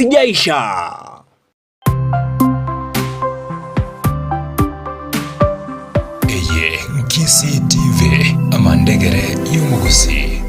Sijaisha. Eye Nkisi TV amandegere y'umugusi.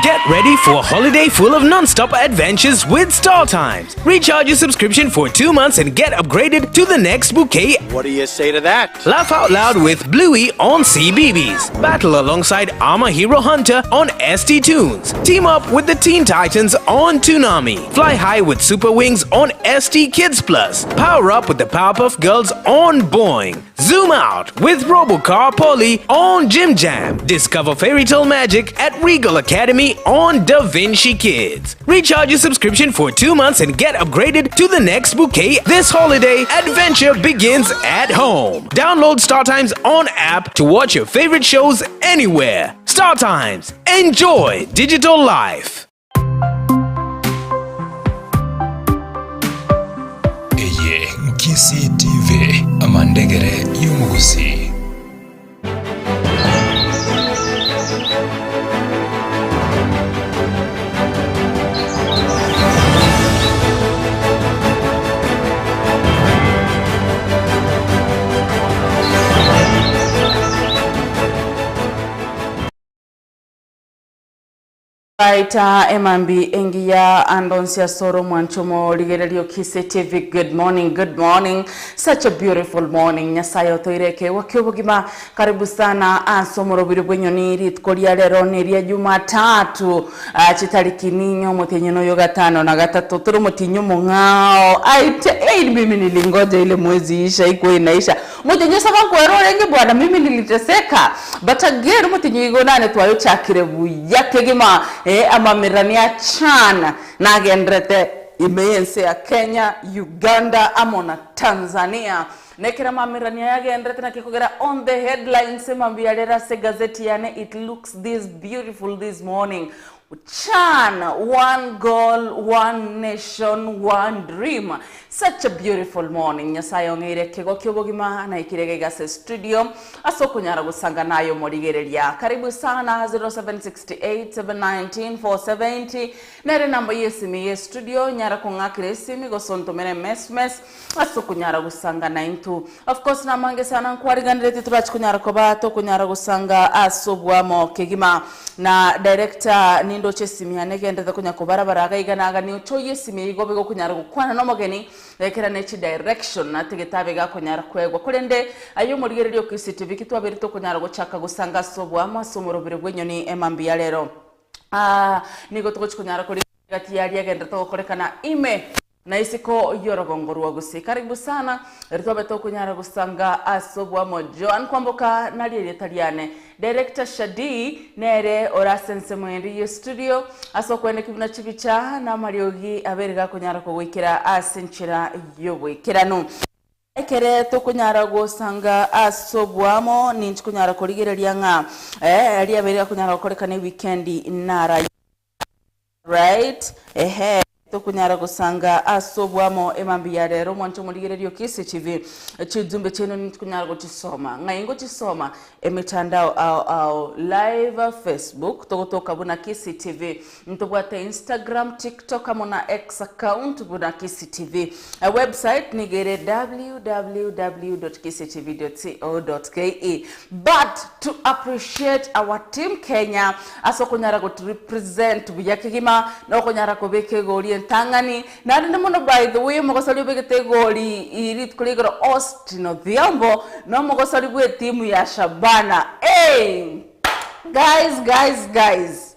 Get ready for a holiday full of non-stop adventures with Star Times. Recharge your subscription for 2 months and get upgraded to the next bouquet. What do you say to that? Laugh out loud with Bluey on CBeebies. Battle alongside Armor Hero Hunter on ST Tunes. Team up with the Teen Titans on Toonami. Fly high with Super Wings on ST Kids Plus. Power up with the Powerpuff Girls on Boing. Zoom out with Robocar Polly on Jim Jam. Discover fairy tale magic at Regal Academy on Da Vinci Kids. Recharge your subscription for 2 months and get upgraded to the next bouquet. This holiday, adventure begins at home. Download StarTimes on app to watch your favorite shows anywhere. StarTimes. Enjoy digital life. Eye Nkisi TV amandegere y'umugusi. Right, Emambi Engia and Onsia Soro Manchomo Ligerio Kise TV. Good morning. Such a beautiful morning. Nyasayo toireke wakiobogima karibu sana asomoro birubwenyoni ritkoria lero neria Jumatatu chitariki ninyo motenyeno yo gatano na gatatu turu motinyo mongao mimi nilingoja ile mwezi isha iko inaisha motenyo saba kwero renge bwana mimi niliteseka but again motenyo igonane twayo chakire buyake gima amamirania chana na gendrete imeyense ya Kenya, Uganda, amona Tanzania. Nekira mamirania ya gendrete na kikogera on the headlines mambialera se gazeti yane. It looks this beautiful this morning. Chan, one goal, one nation, one dream. Such a beautiful morning. Nyasayo ngire kego kyobogima na ikirege gase studio. Asoko nyara gusanga nayo morigereria. Karibu sana 0768 719 470. Nere namba yesimi ye studio nyara kongakire simi gosonto mene mes. Asoko nyara gusanga na into. Of course na mange sana nkwariganire turachi kunyara kobato kunyara gusanga asobwamo kegima na director nindo chesimi anegenda kunya kubarabara agaiganaga ni uchoye simi igobe go kunyara gukwana no mogeni lekera nechi direction nategetabe ga kunyara kwegwa kurende ayo murigererio KCTV kitwabiri to kunyara guchaka gusanga sobwa amasomoro bire bwenyoni emambi ya lero nigo to kunyara kuri gati yari agenda to korekana ime na isiko yorogongorwa gusi karibu sana ritobe to kunyara gusanga asobwa mo Joan Kwamboka na lile Italiane director Shadi nere orasense mwendi studio asokwene kibuna chibicha na mariogi aberega kunyara ko wikira asinchira yobwikirano ekere to kunyara gusanga asobwamo ninchi kunyara koligereria nga ali aberega kunyara korekane weekend nara right to kunyara gusanga asobwamo emambi ya rero mwancho muligererio KCTV chizumbe cheno ni kunyara guchisoma ngaingo chisoma emitandao au live Facebook togotoka buna KCTV ntobwate Instagram TikTok amona X account buna KCTV a website nigere www.kctv.co.ke but to appreciate our team Kenya aso kunyara go represent buyakigima no kunyara ko beke goli Tangani na mono by the way mogosali begete goli irit kuligoro Austin Odhiambo no mogosali bwe timu ya Shabana guys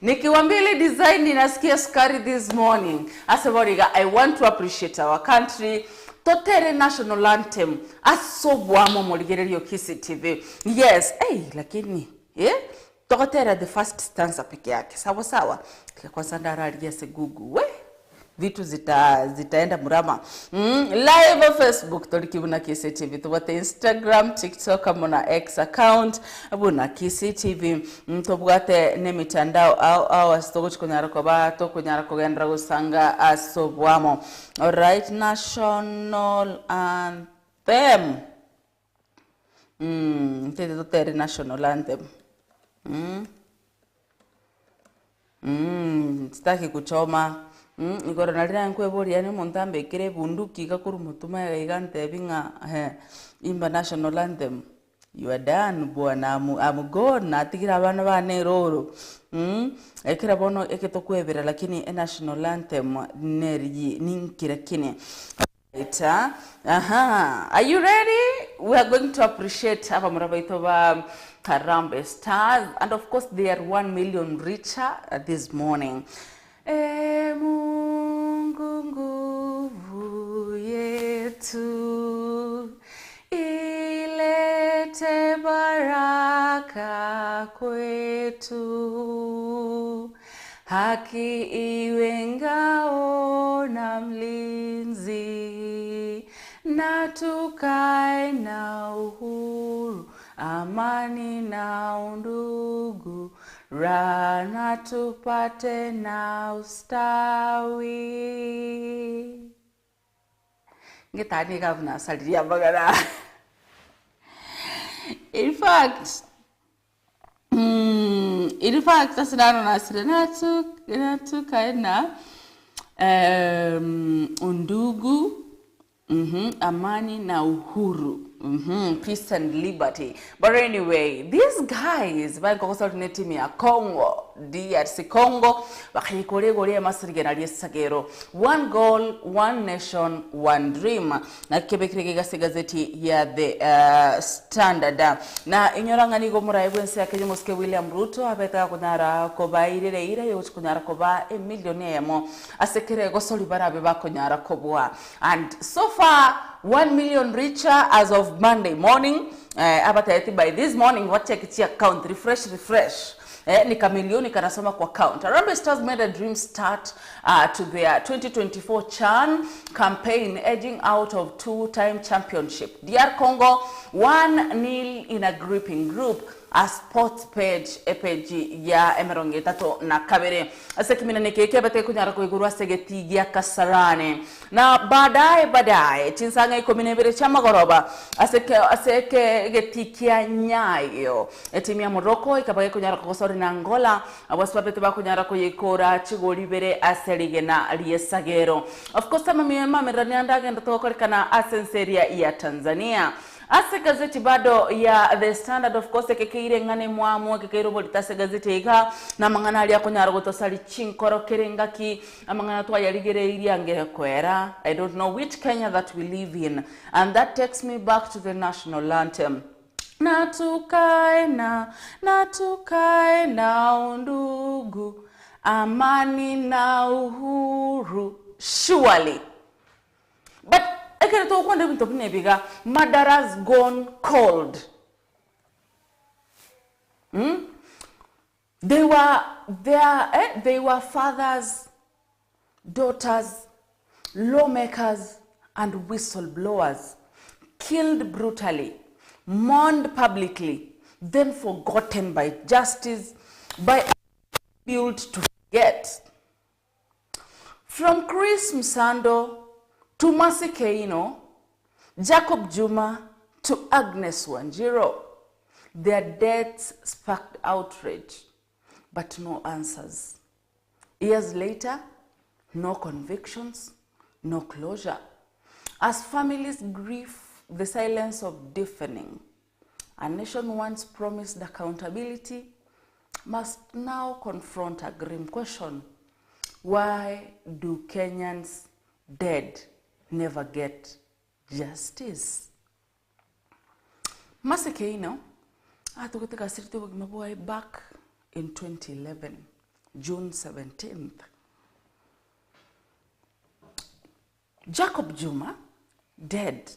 nikiwambili design ninasikia skari this morning asaboriga I want to appreciate our country totere national anthem asobwamo moligererio KCTV yes lakini tokotera the first stanza peke yake sawa kwanza ndaralia segugu vitu zitaenda murama live Facebook tolikibuna KCTV tubate Instagram TikTok amona X account abuna KCTV tubwate ne mitandao au asitogo kunyara ko bato kunyara ko gendra gusanga asobwamo alright national anthem tete national anthem sitaki kuchoma igoro nalira nkweburia ni montambe kire bunduki gakuru mutuma igante binga imba national anthem. You are done, bwana. I'm gone. Natigira abana bane roro. Ekira bono eketokwebera lakini national anthem neryi ninkira kine. Right, Are you ready? We are going to appreciate Aba Murabaitova Karambe stars, and of course they are 1 million richer this morning. Mungu nguvu yetu ilete baraka kwetu, haki iwe ngao na mlinzi, na tukae na uhuru, amani na undugu, raha na tupate na ustawi. Ngitani gavana saliria bagara. In fact, asinano nasire na tukae na undugu, amani na uhuru, peace and liberty. But anyway, these guys bakokosal team ya Congo, DRC Congo, bakikoregore masirigena lyesagero. One goal, one nation, one dream. Na kebekirege gazeti ya The Standard. Na inyoranga nigo muraibwense akenyumoske William Ruto abeta kunyara koba irere ira yo kunyara koba millionaire mo asekere gosoli barabe bakonyara kobwa. And so far 1 million richer as of Monday morning. Abataeti by this morning what check its account refresh. Ni kamilioni kanasoma kwa account. Harambee Stars made a dream start to their 2024 CHAN campaign, edging out of 2-time championship. DR Congo 1-0 in a gripping group. A sports page ya emeronge tato na kabere asekimina nekeke bate kunyara ko iguru asegeti ya Kasarane na baadaye chinsanga ikominebere chama goroba aseke getikia nyayo etimi ya Morocco ikabaye kunyara ko sori na Angola abaswapete ba kunyara ko yikora chigoli bere aserigena aliyesagero. Of course mama merani andage ndatokorikana asenseria ya Tanzania. Ase gazeti bado ya The Standard, of course kekeire ngane mwamu kekeiro bolitase gazeti ika na mangana ali akonyara gotosali chinkoro kerengaki amangana twa yaligere iri angere kwera. I don't know which Kenya that we live in, and that takes me back to the national anthem. Natukae na undugu, amani na uhuru, surely. But Madara's gone cold. They were fathers, daughters, lawmakers, and whistleblowers, killed brutally, mourned publicly, then forgotten by justice, by built to forget. From Chris Msando to Mercy Keino, Jacob Juma to Agnes Wanjiro, their deaths sparked outrage, but no answers. Years later, no convictions, no closure. As families grieve the silence of deafening, a nation once promised accountability must now confront a grim question. Why do Kenyans dead never get justice? Mercy Keino atukuteka siriti wagimabwa back in 2011, June 17th. Jacob Juma dead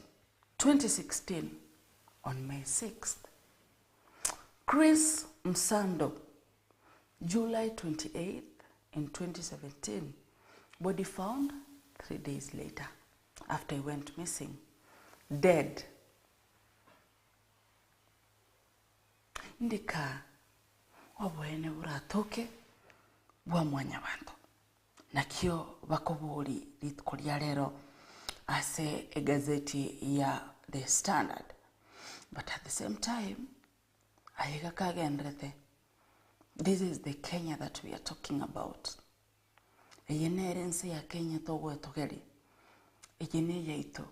2016 on May 6th. Chris Msando July 28th in 2017. Body found 3 days later after he went missing, dead. Ndika wabwene buratoke bwa mwanya bantu nakyo bakoboli litkolya lero ase egazeti ya The Standard. But at the same time ayiga kagendrete, this is the Kenya that we are talking about. Eyenerense ya Kenya togwe togeri. Ejene yaito.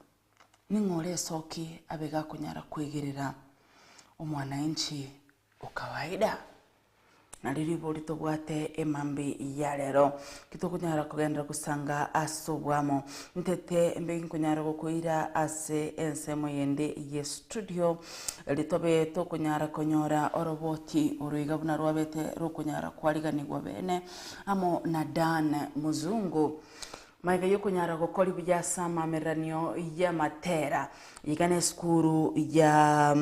Ningore soki abega kunyara kwigirira omwananchi ukawaida. Na ribori tobwate emambi ya lero kitukunyara kugenda kusanga asobwamo ntete mbegi kunyara gukuira ase ensemo yende ye studio litobe to kunyara konyora oroboti uruiga buna rwabete rukunyara kwariganirwa bene amo na Dan Muzungu maiga yokunyara gukora ibyasa mameranyo ya matera yigane skuru ya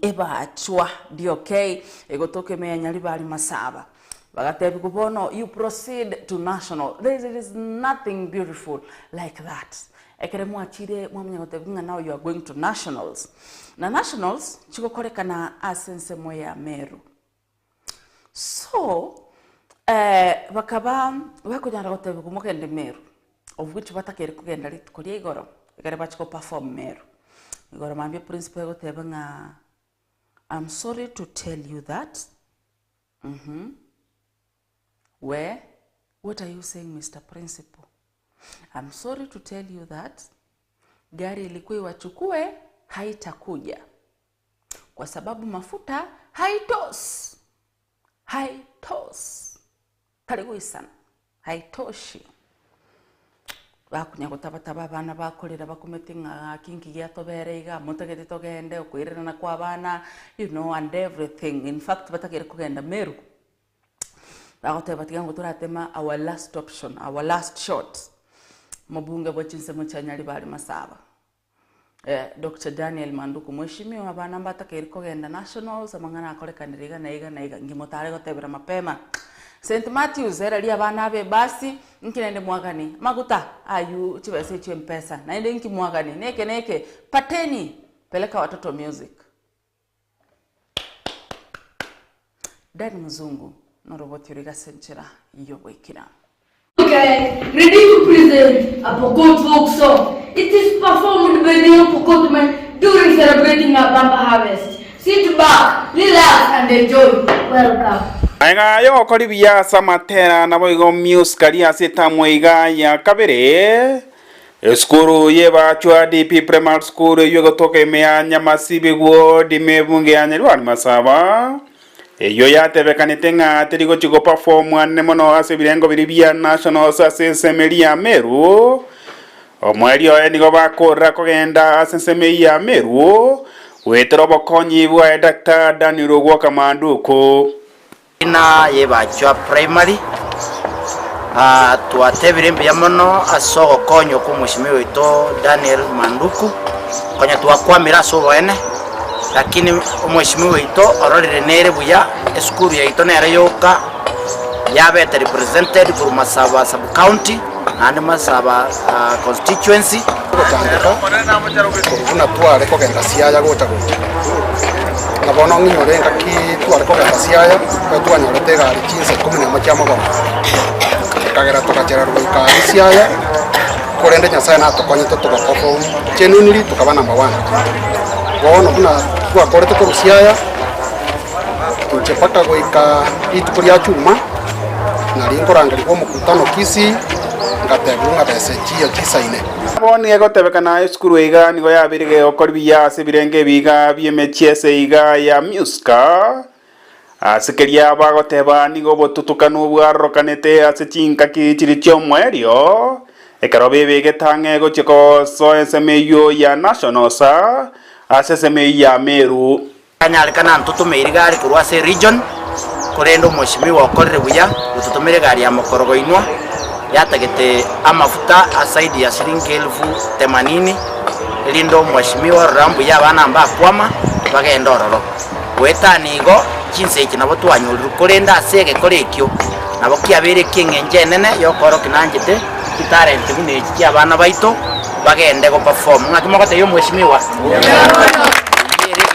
eba achwa okay egotoke meya nyali bali masaba bagatebi kubono you proceed to national. There is nothing beautiful like that. Ekere mwachire mwamenya gotebinga now you are going to nationals. Na nationals chikokorekana asense moya Meru. So bakaba bakujana gotebi kumukende Meru of which batakere kugenda litukuri igoro ekere bachiko perform Meru igoro mambye principal gotebinga I'm sorry to tell you that. Where? What are you saying, Mr. Principal? I'm sorry to tell you that gari ilikuwa iwachukue haitakuja. Kwa sababu mafuta haitos. Karigui sana. Haitoshi. Bakunya gutabataba abana bakorera bakumetinga kinki gyatoberega mutegete togende ukwirana kwa abana and everything. In fact batakere kugenda Meru bagote batiga ngo turatema our last option, our last shot mabunge bochinse muchanyali bali masaba Dr. Daniel Manduku mweshimiwa abana batakere kugenda nationals amangana akorekaniriga na iga ngimotare gotebera mapema St. Matthews era lia bana be basi nkinende mwagani maguta ayu chibese chempesa na ende nki mwagani neke pateni peleka watoto music. Dan Muzungu no robot yuriga senchera iyo wekina. Okay, ready to present a Pokot folk song. It is performed by the young Pokot men during celebrating a bumper harvest. Sit back, relax and enjoy. Welcome. Aiga yo koribia samatera na boigo muse karia seta moiga ya kabere skuru yeba chwa DP primary school yogo toke mea nyamasibe go dimebunge anyalwa masaba yo yatebe kanitenga terigo chigo perform ane mono asebirengo biribia national assembly Meru omwerio enigo bakora kogenda assembly ya Meru wetero bokonyi bwa Dr. Daniel Kamanduko ina yebachwa primary tuatebire mbya mono asogo konyo ku mweshimiwa wito Daniel Manduku konya twakwamira so ene lakini mweshimiwa wito ororire nere buya eskuru ya ito nere yoka yabete represented for Masaba sub county and Masaba constituency kuna tware kogenda siaya gotago na bono nginyore ngaki tware kogenda siaya ko twanyorete gari 15 chama go kagera tukachera ruka siaya korende nyasaye na tokonye to tugakofo chenuniri tukaba number 1 bono kuna twakorete ko siaya tunchepaka goika itukuri ya chuma na rinkorangari ko mukutano kisi ngategunga besechi ya kisaine boni ego tebekana skuru iga nigo yabirige okorbiya sebirenge biga biemechiese iga ya muska asikeria bagoteba nigo botutukanu bwarokanete asechinka kichiri chomwerio ekarobe bege tange go chiko so SMU ya national sa SMU ya Meru kanyali kana ntutumire gari kurwa se region korendo mweshimiwa okorere buya ututumire gari ya mokorogo inwa yatagete amafuta asaidi ya shilingi 80,000 lindo mweshimiwa rambu ya bana amba kwama bagenda ororo wetanigo chinse iki nabo twanyurira korenda asege korekyo nabo kiabere kingenje nene yokoro kinanjete kitarente bune iki abana baito bagende go perform ngakimogote yo mweshimiwa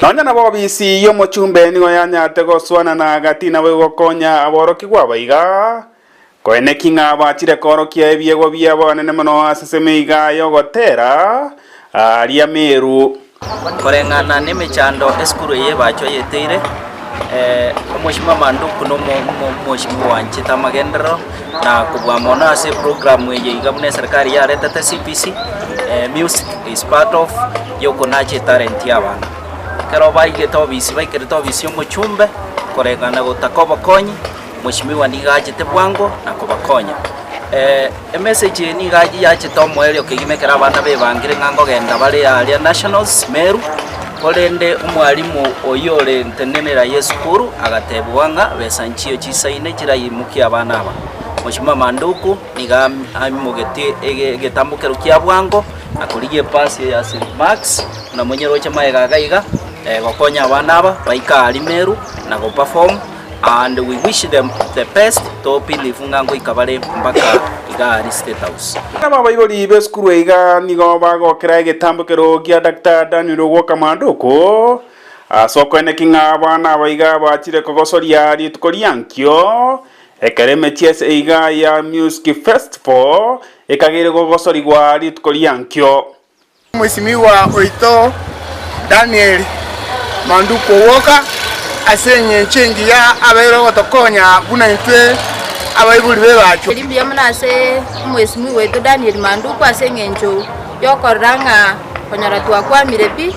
nonya nabo bisi yo mochumbe nigo yanyate go swana na gatina we gokonya aboroki gwa baiga koene kinga bachire korokia ebiego biabo nene mono asesemiga yogotera aria Meru korengana nemichando eskuru ye bacho yeteire Mheshimiwa Manduku no mheshimiwa wanchita magendero na kubwa mona ase program ye igabune serikali ya retete CPC. Music is part of yoko nache talent y'abana kero baigeta bisi baiketa bisi umuchumbe koregana gutakoba konyi mheshimiwa nigajete bwango na kubakonya message ni gaji yache tomwelio kigimekera abana bebangire ngango genda bali alia nationals meru kolende umwalimu oyole ntenenera yesukuru agatebwanga besanchio chisaine kirayimuki abana aba Mheshimiwa Manduku niga amugete getambukero kia bwango akurigie pasi ya St Max na mwenyero cha maega gaiga gokonya abana aba baika alimeru na go perform and we wish them the best to pilifunga ngo ikabale mpaka igari state house kama bayori beskuru iga nigo bago kira getambukero kia Dr. Daniel Manduku asoko ene kinga abana baiga bachire kogosoria ritukoriankyo ekereme chiese iga ya music festival ekagire gogosori gwa ritukoriankyo Mheshimiwa oito Daniel Manduku woka asenye chengi ya abero gotokonya buna itwe abaibuli bebacho limbia munase Mheshimiwa oito Daniel Manduku asenye ncho yokoranga konyara twakwa mirepi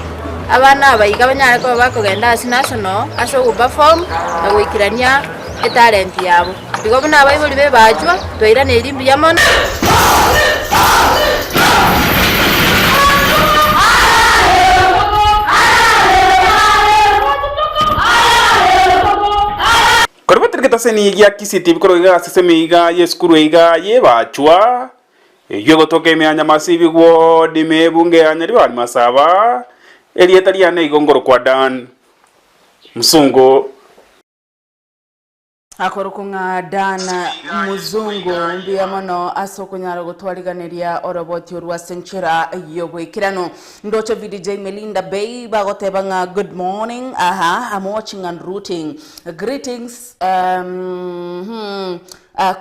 abana abayiga banyare ko bakogenda as national aso go perform na gwikirania talent yabo bigo buna abaibuli bebacho twaira ne limbia mona Korbatir ketaseni ya kisiti bikoro iga sesemi iga yeskuru iga yebachwa yego toke meanya masibi gwo dime bunge anyari bali masaba elietari ane igongoro kwa Dan Msungu akorokunga dana muzungu mbia mono asokunyara gutwariganiria oroboti urwa senchera yobwikirano ndocho VDJ Melinda Bay bagotebanga good morning I'm watching and rooting greetings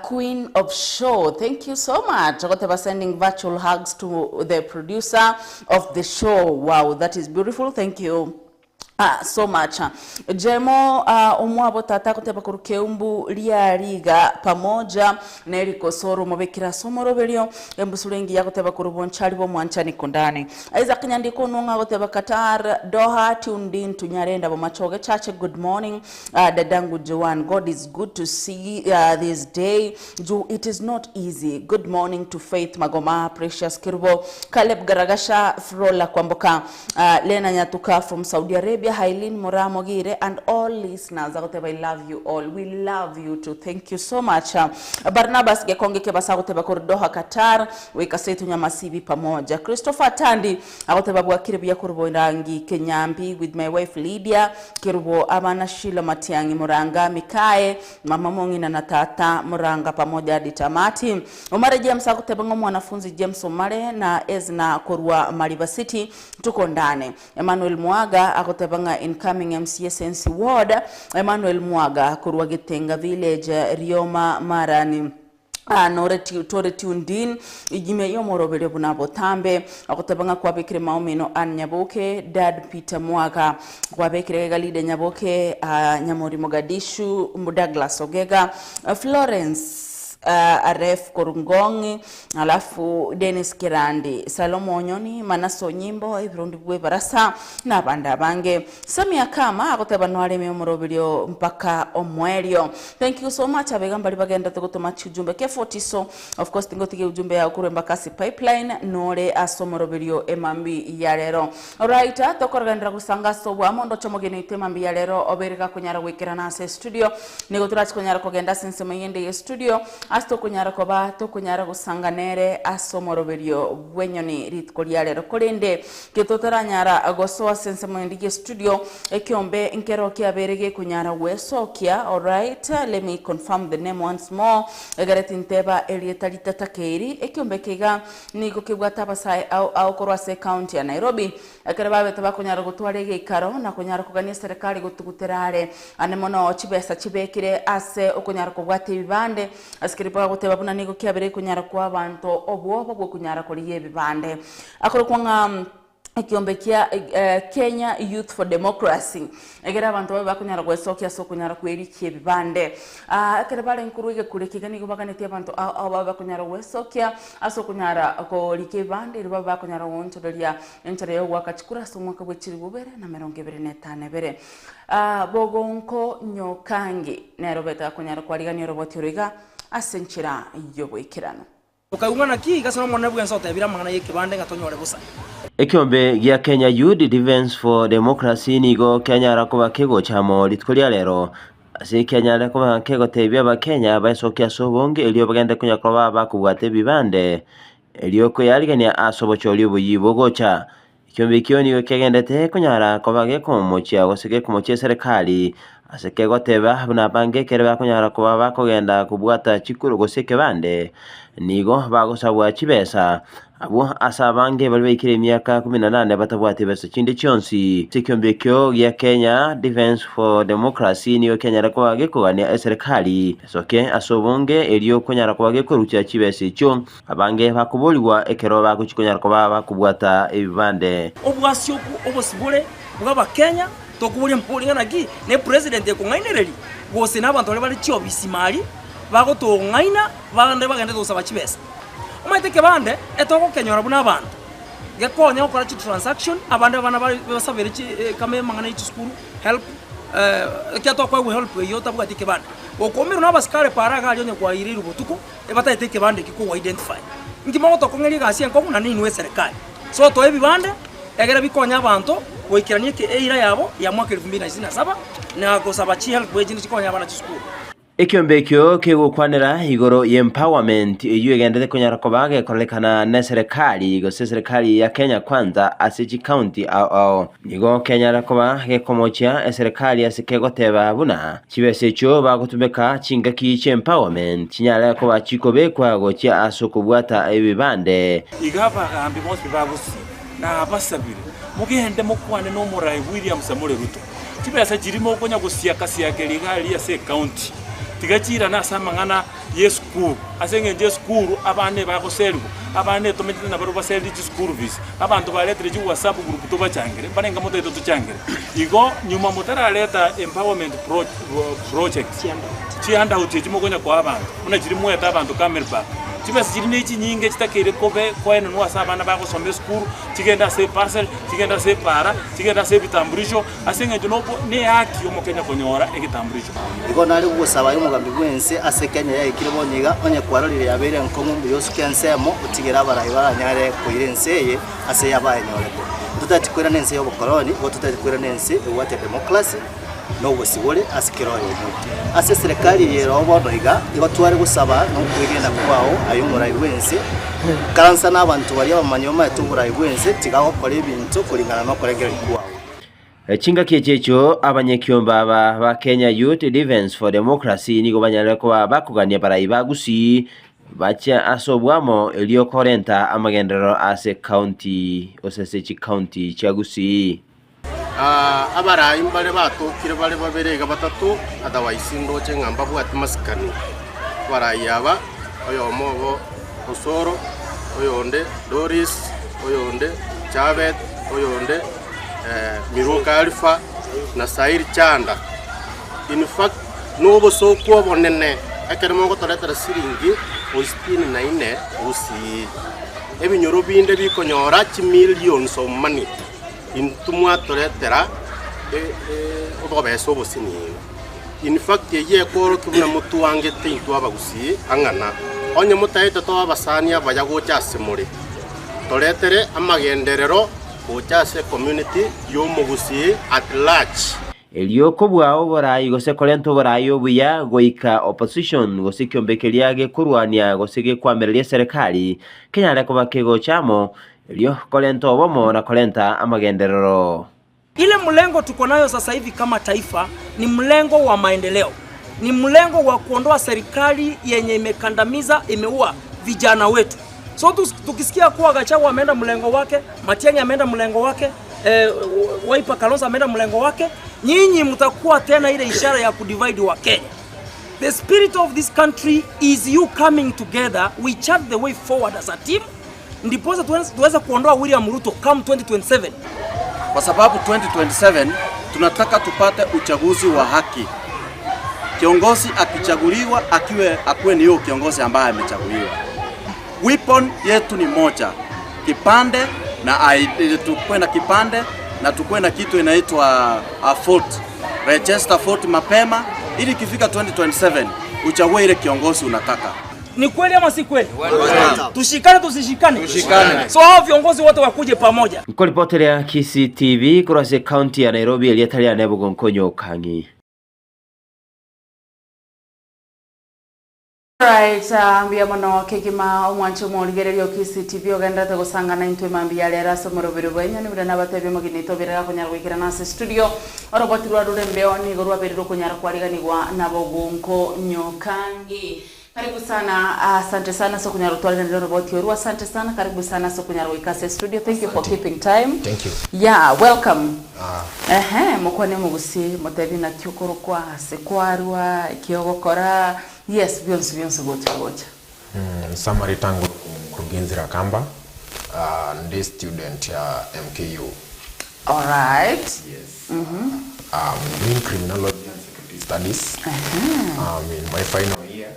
Queen of Show, thank you so much. Agoteba sending virtual hugs to the producer of the show. Wow, that is beautiful. Thank you so much. Jemo umwabo tata kuteba kurukeumbu lia riga pamoja na eriko soro mobekira somoro belio embusulengi ya kuteba kurubonchari bo mwanchani kondani aiza kinyandiko nunga kuteba Qatar Doha tundin tunyarenda bo machoge chache good morning dadangu Joan, God is good to see this day. It is not easy. Good morning to Faith Magoma, Precious Kirbo, Caleb Garagasha, Frola Kwamboka, Lena Nyatuka from Saudi Arabia, Hailin Moramogire, and all listeners. I love you all. We love you too. Thank you so much. Barnabas Gekonge Kebasagoteba Doha Qatar, Wekasetu Nyamasibi Pamoja. Christopher Tandi, Agoteba Kiribia Kurbo Rangi Kenyambi with my wife Lydia, Kirbo Amana Shila Matiangi Muranga, Mikae, Mama Mongi na Natata Muranga pamoja hadi tamati. Omare James Agoteba mwanafunzi James Omare na Ezna Kurwa Mariba City tuko ndani. Emmanuel Mwaga Agoteba incoming MCSNC ward. Emmanuel Mwaga Kurwa Gitenga village Rioma Marani tore tundin ijime yomorobele bunabo tambe akotabanga kwa bekire maomino Nyaboke dad Peter Mwaga kwa bekire galide Nyaboke Nyamori Mogadishu Douglas Ogega Florence Aref Korungongi alafu Dennis Kirandi Salomo Enyoni Manaso Nyimbo Ibrundi Bwe Barasa na banda bange Samia Kama akoteba nwale meomorobilio mpaka omwelio. Thank you so much. Abegamba libagenda tugotoma chujumbe K40 of course tingotige ujumbe ya ukure mbakasi pipeline nore asomorobilio emambi ya lero. Alright, tokoragandira kusanga sobwa mondo chomogene itemambi ya lero obereka kunyara wekera nase studio nigoturach kunyara kogenda sense mayende ye studio asto kunyara koba to kunyara gusanganere asomoroberio Enyoni ritkolia lero kolende kitotara nyara agoso sense mayende studio ekiombe nkero kia berege kunyara wesokia. All right, let me confirm the name once more. Egaretinteba Elieta Takeri ekiombe kega niko kibwata basai au korwase county ya Nairobi akareba betaba kunyara gutwarege ikaro na kunyara kugania serikali gutuguterare anemono chibesa chibekire ase okunyara kugwate ibande askiripa guteba buna niko kiabere kunyara kwa abantu obwo bwo kunyara kuri yebibande akoro kwanga ekiombekea Kenya Youth for Democracy egera abantu bakunyara gwesokia so kunyara kwerikie bibande ekere bale nkuru igekurekigani gobaganete abantu aba bakunyara gwesokia aso kunyara ko like bande riba bakunyara wonchodoria enchare yo wakachikura so mwaka bwechiri bubere na 25 bere bogonko nyokangi nero beta kunyara kwarigani roboti origa asenchira yobwikirano ukaungana ki gasana mwana bwensa otabira mangana yekibande ngatonyore busa ekiombe gya Kenya Youth Defense for Democracy nigo Kenya rakuba kego chamo litkulia lero ase Kenya rakuba kego tebya ba Kenya basokia sobonge elio bagenda kunya kwa bakubwate bibande elio ko yaligania asobocholi obuyibo gocha ekiombe kioni kegendete kunyara kwa bage komochia gosege komochia serikali aseke goteba buna bange kereba kunyara kwa bakogenda kubwata chikuru goseke bande nigo bagosabwa chibesa abo asabange balibekire emyaka 18 batabwate bese chinde chonsi sekyombekyo ya Kenya Defense for Democracy niyo Kenya rakwa gekogania serikali soke asobonge elio kunyara kwa gekorucha chibese cyo abange bakubolwa ekero bakuchikonyara kwa bakubwata ebibande obwasyoku obosibule bwa Kenya tokubulia mpulingana gi ne president ekungainereri gose nabantu bali chyo bisimali bagotongaina bande bagende dosaba chibesa omaite kebande etoko kenyora buna abantu gekonya okora chi transaction abande bana basabere chi kame mangana chi school help kyato kwa help yo tabuga tikebande okomiro nabasikare para ga yonye kwa iriru botuko ebata iteke bande kiko identify ngimo tokongeri gasi enko na nini we serikali so to ebibande egera bikonya abantu goikiranie ke eira yabo ya mwaka 2027 na gosaba chi help we jini chikonya bana chi school ekyombekyo kegukwanira igoro empowerment iyo egendete kunyara kobage kolekana na serikali gose serikali ya Kenya kwanza asiji county au nigo Kenya rakoba gekomochia serikali asekegoteba buna chibese cyo bagutumeka chingaki che empowerment chinyara koba chikobe kwa gochia asokubwata ebibande igaba ambi mosbi babusi na basabire mugende mukwane no murai William Samuel Ruto chibese jirimo konya gusia kasi ya keligali ya se county tigachira na samangana yesukuru asenge school abane bagoserwa abane tometete na baro baserdi school fees abantu baletre ji WhatsApp group to bachangire banenga moto to changire igo nyuma motara leta empowerment project chianda uteji mogonya kwa abantu una jiri mweta abantu kamerba chibese jiri nechi nyinge chitakere kobe kwene no WhatsApp abana bagosombe school chigenda se parcel chigenda se para chigenda se bitambulisho asenge jonopo ne haki yo mokenya konyora egitambulisho igo nari gusaba y'umugambi gwense ase Kenya ya ikiribonyiga onye kwarorire yabere nkomu byosukensemo utigera barayi baranyare kuirenseye ase yabaye nyoreko tutatikwira nense yo bukoroni go tutatikwira nense wate democracy no busibole asikirore ase serikali yero bonoiga igo twari gusaba no kwigenda kwao ayumurayi gwense kansa n'abantu bari abamanyoma yatuburayi gwense tigaho kore ibintu kuringana no koregera kwao chinga kiechecho abanyekiomba ba Kenya Youth Defense for Democracy nigo banyara kwa bakugania barayi bagusi bacha asobwamo elio korenta amagendero ase county osesechi county chagusi abarayi mbale batokire bale baberega batatu adawaisingo chengamba bwati maskani barayi aba oyo mobo osoro oyonde Doris oyonde Chabet oyonde Miruka Alfa na Sair Chanda in fact no so ko bonene akarimo ngo toretera siringi ostini na ine usi ebinyoro binde bikonyora chi millions of money intumwa toretera obobeso bosini in fact ye ko kibuna mutu wange tintu abagusi angana onye mutaite to abasania bayago chasemuri toretere amagenderero uchase community yomugusi at large elio kobwao barayi gose kolento barayi obuya goika opposition gose kyombekelia kurwania gose kwamerelia serikali Kenya reko bakego chamo elio kolento bomo na kolenta amagenderero ile mlengo tuko nayo sasa hivi kama taifa ni mlengo wa maendeleo ni mlengo wa kuondoa serikali yenye imekandamiza imeua vijana wetu. So tukisikia kuwa Gachagua ameenda mlengo wake, Matiang'i ameenda mlengo wake, Wiper Kalonzo ameenda mlengo wake, nyinyi mtakuwa tena ile ishara ya kudivide wa Kenya. The spirit of this country is you coming together. We chart the way forward as a team ndiposa tuweze kuondoa William Ruto come 2027. Kwa sababu 2027 tunataka tupate uchaguzi wa haki. Kiongozi akichaguliwa akuwe ni huyo kiongozi ambaye amechaguliwa. Weapon yetu ni moja, kipande, na tukue na kipande na tukue na kitu inaitwa vote. Register vote mapema ili kifika 2027 uchague ile kiongozi unataka. Ni kweli ama si kweli? Tushikane tusishikane? Tushikane. So hao viongozi wote wakuje pamoja. Niko ripoti ya KCTV kurase county ya Nairobi elietali ya Nebo Nkonyo Kangi. Right, mbia mono kekima omwancho moligererio KCTV ogenda tegosangana intwe mambia lera somorobero bwenyani bwana nabatebe maginito birega kunyara gwikira nase studio oroboti rwa rurembeo ni gorwa beriro kunyara kwariganirwa nabogonko nyokangi. Karibu sana, asante sana so kunyara twalina lero roboti oru, asante sana, karibu sana so kunyara wikase studio. Thank you for keeping time. Thank you. Yeah, welcome. Mokwane mugusi motebi na kyokoro kwa sekwarwa kiogokora. Yes, bionso gocha. Summary tangu mkurugenzi Rakamba, ndi student ya MKU. All right. Yes. Doing criminology and security studies. In my final year.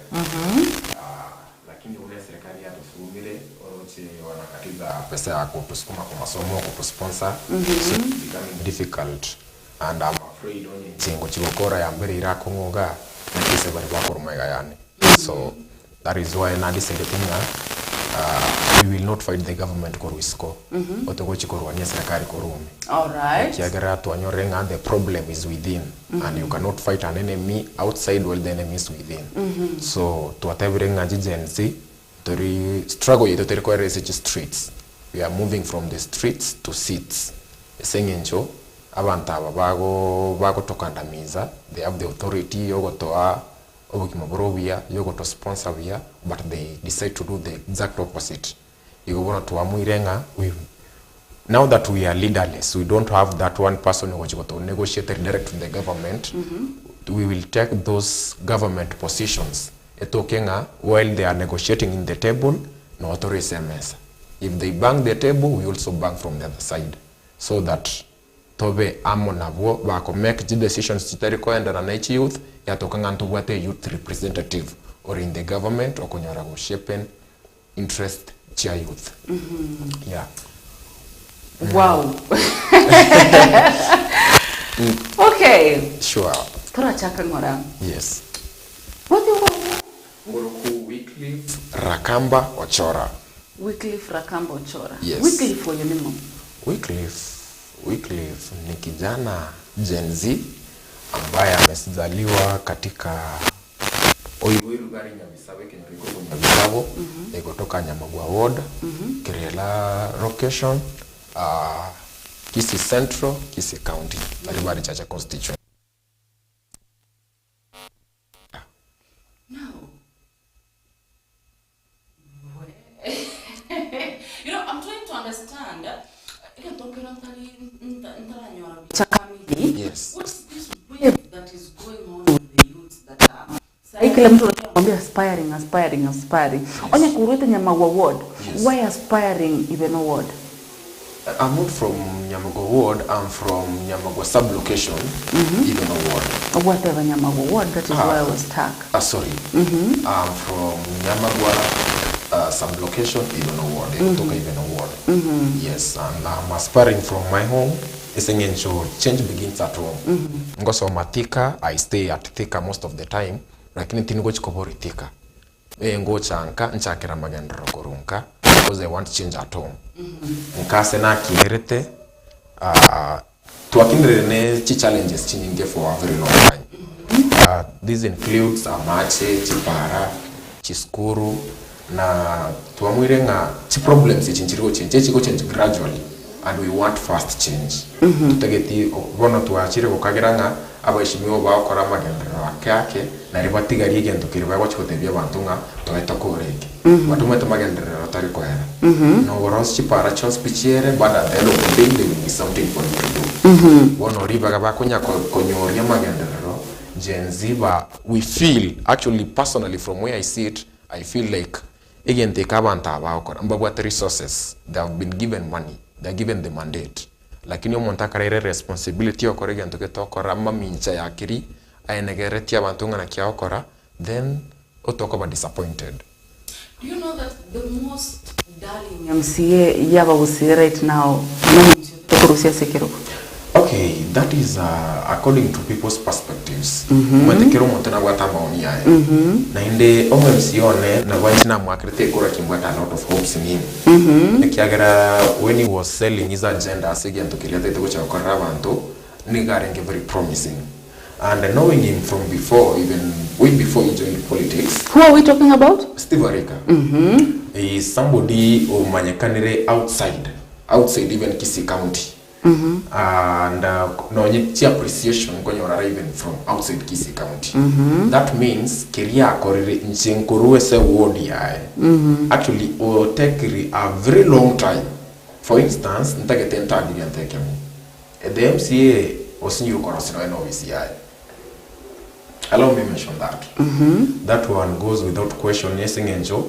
Lakini ule serikali ya tusumile oroche wanakatiza pesa ya kutusukuma kwa masomo, kutusponsor. So it's becoming difficult. And I'm afraid only chengo chigokora ya mbere irakongoga nakise bari bakorumega yani. So that is why na decided we will not fight the government korwisko. Otego chikorwania serikali korume. All right. Kiagara twanyorenga, the problem is within, and you cannot fight an enemy outside while the enemy is within. So to whatever agency to struggle yetu teriko research streets. We are moving from the streets to seats. Esengencho abantu aba bago tokandamiza, they have the authority yogotoa obukimaborobia yogoto sponsor via, but they decide to do the exact opposite. Igobona tuamuirenga, now that we are leaderless, we don't have that one person who to negotiate direct to the government. We will take those government positions etokenga while they are negotiating in the table no authority MS. If they bang the table, we also bang from the other side, so that tobe amo nabo bako make the decisions chitariko and na youth yatokanga ntubwate youth representative or in the government or kunyara go shapen interest cha youth. Yeah. Wow. Okay. Sure. Tora chaka ngora. Yes. What do you want? Ngoroku weekly Rakamba Ochora. Weekly Rakamba Ochora. Yes. Weekly for your name. Wycliffe ni kijana Gen Z ambaye amezaliwa katika Oiwiru gari Nyamisawe Kenyariko Nyamisawe, kutoka Nyamagwa Ward, Kirela location, Kisii Central, Kisii County, Maribari Chacha constituency. You know, I'm trying to understand. Yes. What's this wave that is going on with the youths that are kila mtu anakuambia aspiring. Onya kurete Nyamagwa Ward. Yes. Why aspiring even a ward? I'm not from Nyamagwa Ward, I'm from Nyamagwa sub-location, even a ward. Whatever Nyamagwa Ward, that is why I was stuck. Sorry. I'm from Nyamagwa sub-location, even a ward. Even a ward. Yes, and I'm aspiring from my home. Change begins at home. Ngoso Matika, I stay at Thika most of the time. Lakini tingo chikobori Thika. Ngo chanka, nchakira magendro korunka. Because I want change at home. Nkase na kiherete. Tuakinere ne challenges chinyinge for a very long time. This includes Amache, Chipara, Chiskuru, na tuamwirenga problems change gradually, and we want fast change. Tutageti bona tuachire kokagiranga abashimiwo bakora magendera wakake na ribatigari igendo kiriba gwachotebya bantunga toeta koreke batuma magendera tari kwera no boros chipara chos pichiere bada delo bindi ni something for you to do. Bona riba bakonya konyoria magendera Gen Z we feel, actually personally from where I see it, I feel like again they kabanta bakora mbabwa resources, they have been given money, they are given the mandate, lakini omuntu akarere responsibility okora egento getokora mamincha yakiri aenegeretia abantu ngana kiakora, then otokoba disappointed. Do you know that the most darling MCA yaba busi right now Kurusia Sekiro? Okay, that is according to people's perspectives. Mwatekero montana wata maoni yae. Na inde MCA na wanchina mwakrete kura kimbwata a lot of hopes in him. Kiagera when he was selling his agenda asigi antokiliate teko chakora bantu nigarenge very promising. And knowing him from before, even way before he joined politics. Who are we talking about? Steve Arika. He is somebody who manyakanire outside even Kisii County. And no appreciation when you are even from outside Kisii County. That means Kiria Korire Nchinkuru se wodi yae. Actually, it will take a very long time. For instance, ntakete ntagi yantekemu. The MCA osinyu korosino eno VCI. Allow me mention that. That one goes without question. Yesing enjo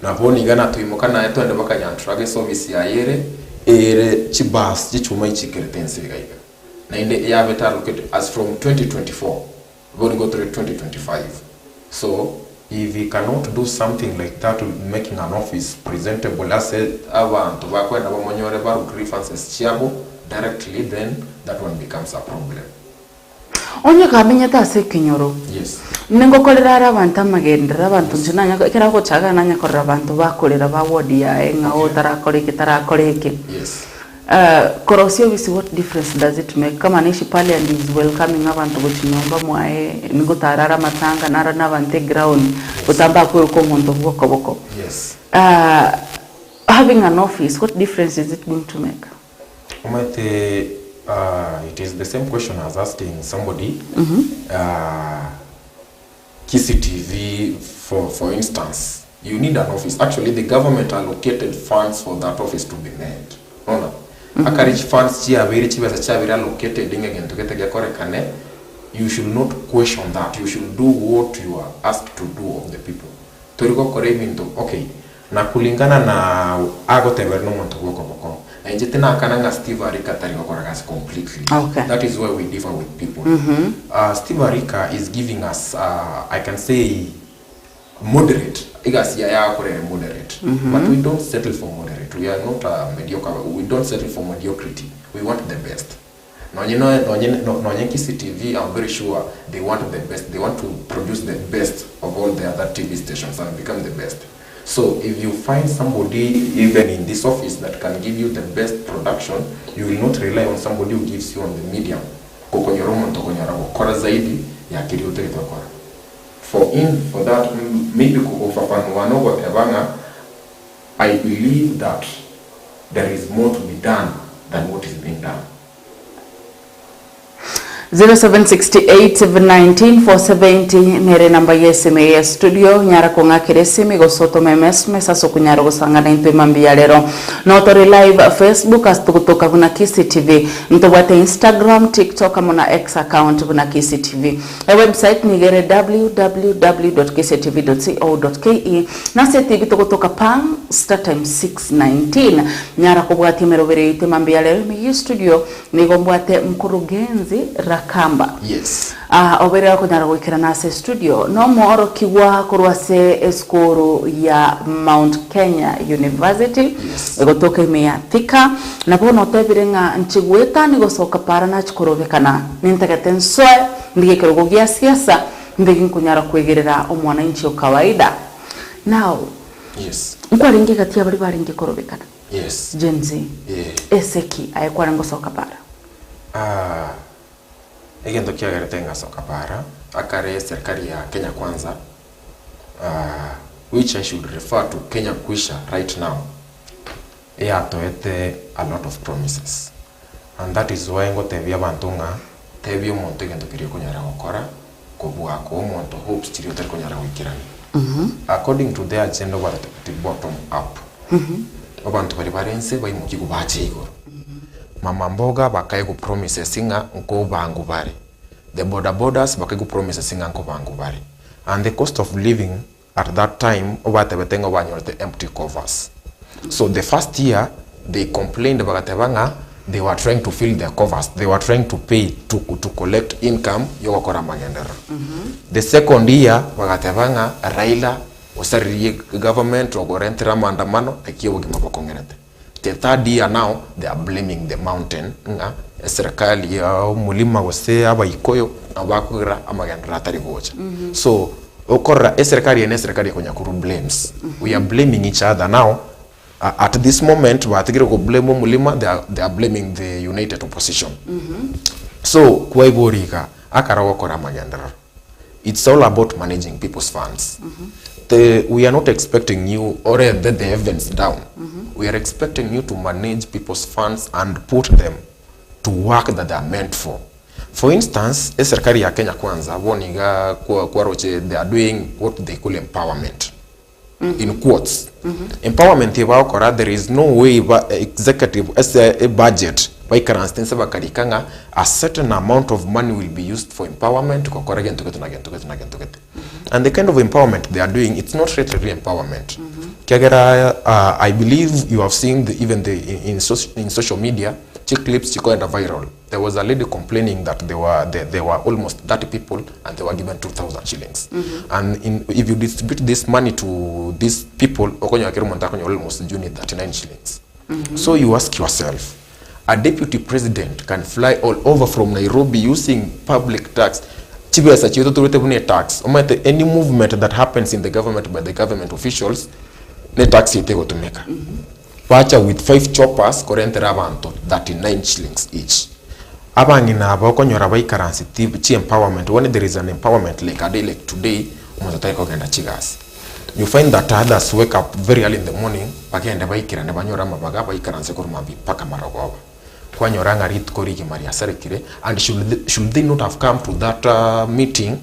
na boni gana tuimoka na eto ende baka nyantrage so VCI ere chibas chichuma ichikeretense gaiga. Na inde ya beta located as from 2024 going go through 2025. So if we cannot do something like that, making an office presentable as abantu bakwenda bamonyore baru grievances chiabo directly, then that one becomes a problem. Onye kamenya tase kinyoro. Yes. Nengo kolera abantu amagendera abantu nzinanya kera ko chaga nanya korera abantu bakolera ba wodi ya enga otara koleke. Yes. Korosio visi, what difference does it make? Kama nishi pale and is welcoming abantu gochinyomba mwae ningo tarara matanga nara na vante ground utamba ko komonto boko. Yes. Having an office, what difference is it going to make? It is the same question as asking somebody. Kisii TV, for instance, you need an office. Actually, the government allocated funds for that office to be made. No. Akarich funds chia very cheap as a allocated again to get a kane. You should not question that. You should do what you are asked to do of the people. Toriko korevimento. Okay. Na kulingana na agote verno monto boko. Enjetina kananga Steve Arika tarikokoragas completely. Okay. That is where we differ with people. Steve Arika is giving us, I can say, moderate. Moderate. But we don't settle for moderate. We are not mediocre. We don't settle for mediocrity. We want the best. Kisii TV, I'm very sure they want the best. They want to produce the best of all the other TV stations and become the best. So if you find somebody even in this office that can give you the best production, you will not rely on somebody who gives you on the medium. For that, maybe I believe that there is more to be done than what is being done. 0768-719-470 nere namba yeseme ya studio nyara konga kiresimi gosoto memes mesaso kunyara gosangana into mambi lero notori live Facebook astukutoka kuna Kisii TV ntobate Instagram, TikTok amona X account kuna Kisii TV. Website nigere www.kisitv.co.ke nase TV tukutoka pang start time 6:19 nyara kubwati merobere ite mambi lero mi studio nigombwate mkurugenzi Rakamba. Yes. Obere yako nyara wikira nase studio no moro kiwa kurwase eskoro ya Mount Kenya University. Yes. Egotoka imea thika na pono otebirenga nchigweta nigosoka para na chikorovekana nintaketen soe ndige kirogogia siasa ndigi kunyara kwegerera omwana inchi kawaida. Now, yes. Nkwaringe katia bari baringe korovekana. Yes. Gen Z. Yeah. Eseki ayekwa ngosoka para. Egento kiageretenga soka para akare serikali ya Kenya Kwanza, which I should refer to Kenya Kwisha right now. Toete a lot of promises, and that is why ngotebia bantunga tebio monto egento kirio kunyara gukora kubwa ko monto hopes chirio tel kunyara wikirani. According to their agenda what the bottom up. Abantu bari barense bayimuki kubache igoro. Mama mboga bakaye ku promises singa nko bangu bari. The borders bakaye ku promises singa nko bangu bari. And the cost of living at that time obatebetenga banyor the empty covers. So the first year they complained about they were trying to fill their covers. They were trying to pay to collect income yogokora magendera. The second year bagatebanga Raila osaririe government ogorentera maandamano akiyo gimabokongerete. The third year now they are blaming the mountain nga serikali ya mulima wose abaikoyo na bakugira amagendera atari gocha. So okora serikali ene serikali konya kuru blames. We are blaming each other now. At this moment, they are blaming the united opposition. So, it's all about managing people's funds. We are not expecting you or the heavens down. We are expecting you to manage people's funds and put them to work that they are meant for. For instance, serikali ya Kenya Kwanza, they are doing what they call empowerment. In quotes. Empowerment there is no way executive as a budget by a certain amount of money will be used for empowerment and the kind of empowerment they are doing, it's not really empowerment. I believe you have seen in social media clips going viral. There was a lady complaining that there were almost 30 people and they were given 2,000 shillings. And if you distribute this money to these people, almost you need 39 shillings. So you ask yourself, a deputy president can fly all over from Nairobi using public tax. Tax. Any movement that happens in the government by the government officials, the tax you take to make. Pacha with 5 choppers, korentera abantu 39 shillings each. Abangina abakonyora by currency empowerment. When there is an empowerment like a day like today, you find that others wake up very early in the morning, bagenda baikira ne banyora mabaga by currency kurumambi paka maragoba. Kwanyoranga rit koriki Maria Sarekire, and should they not have come to that meeting?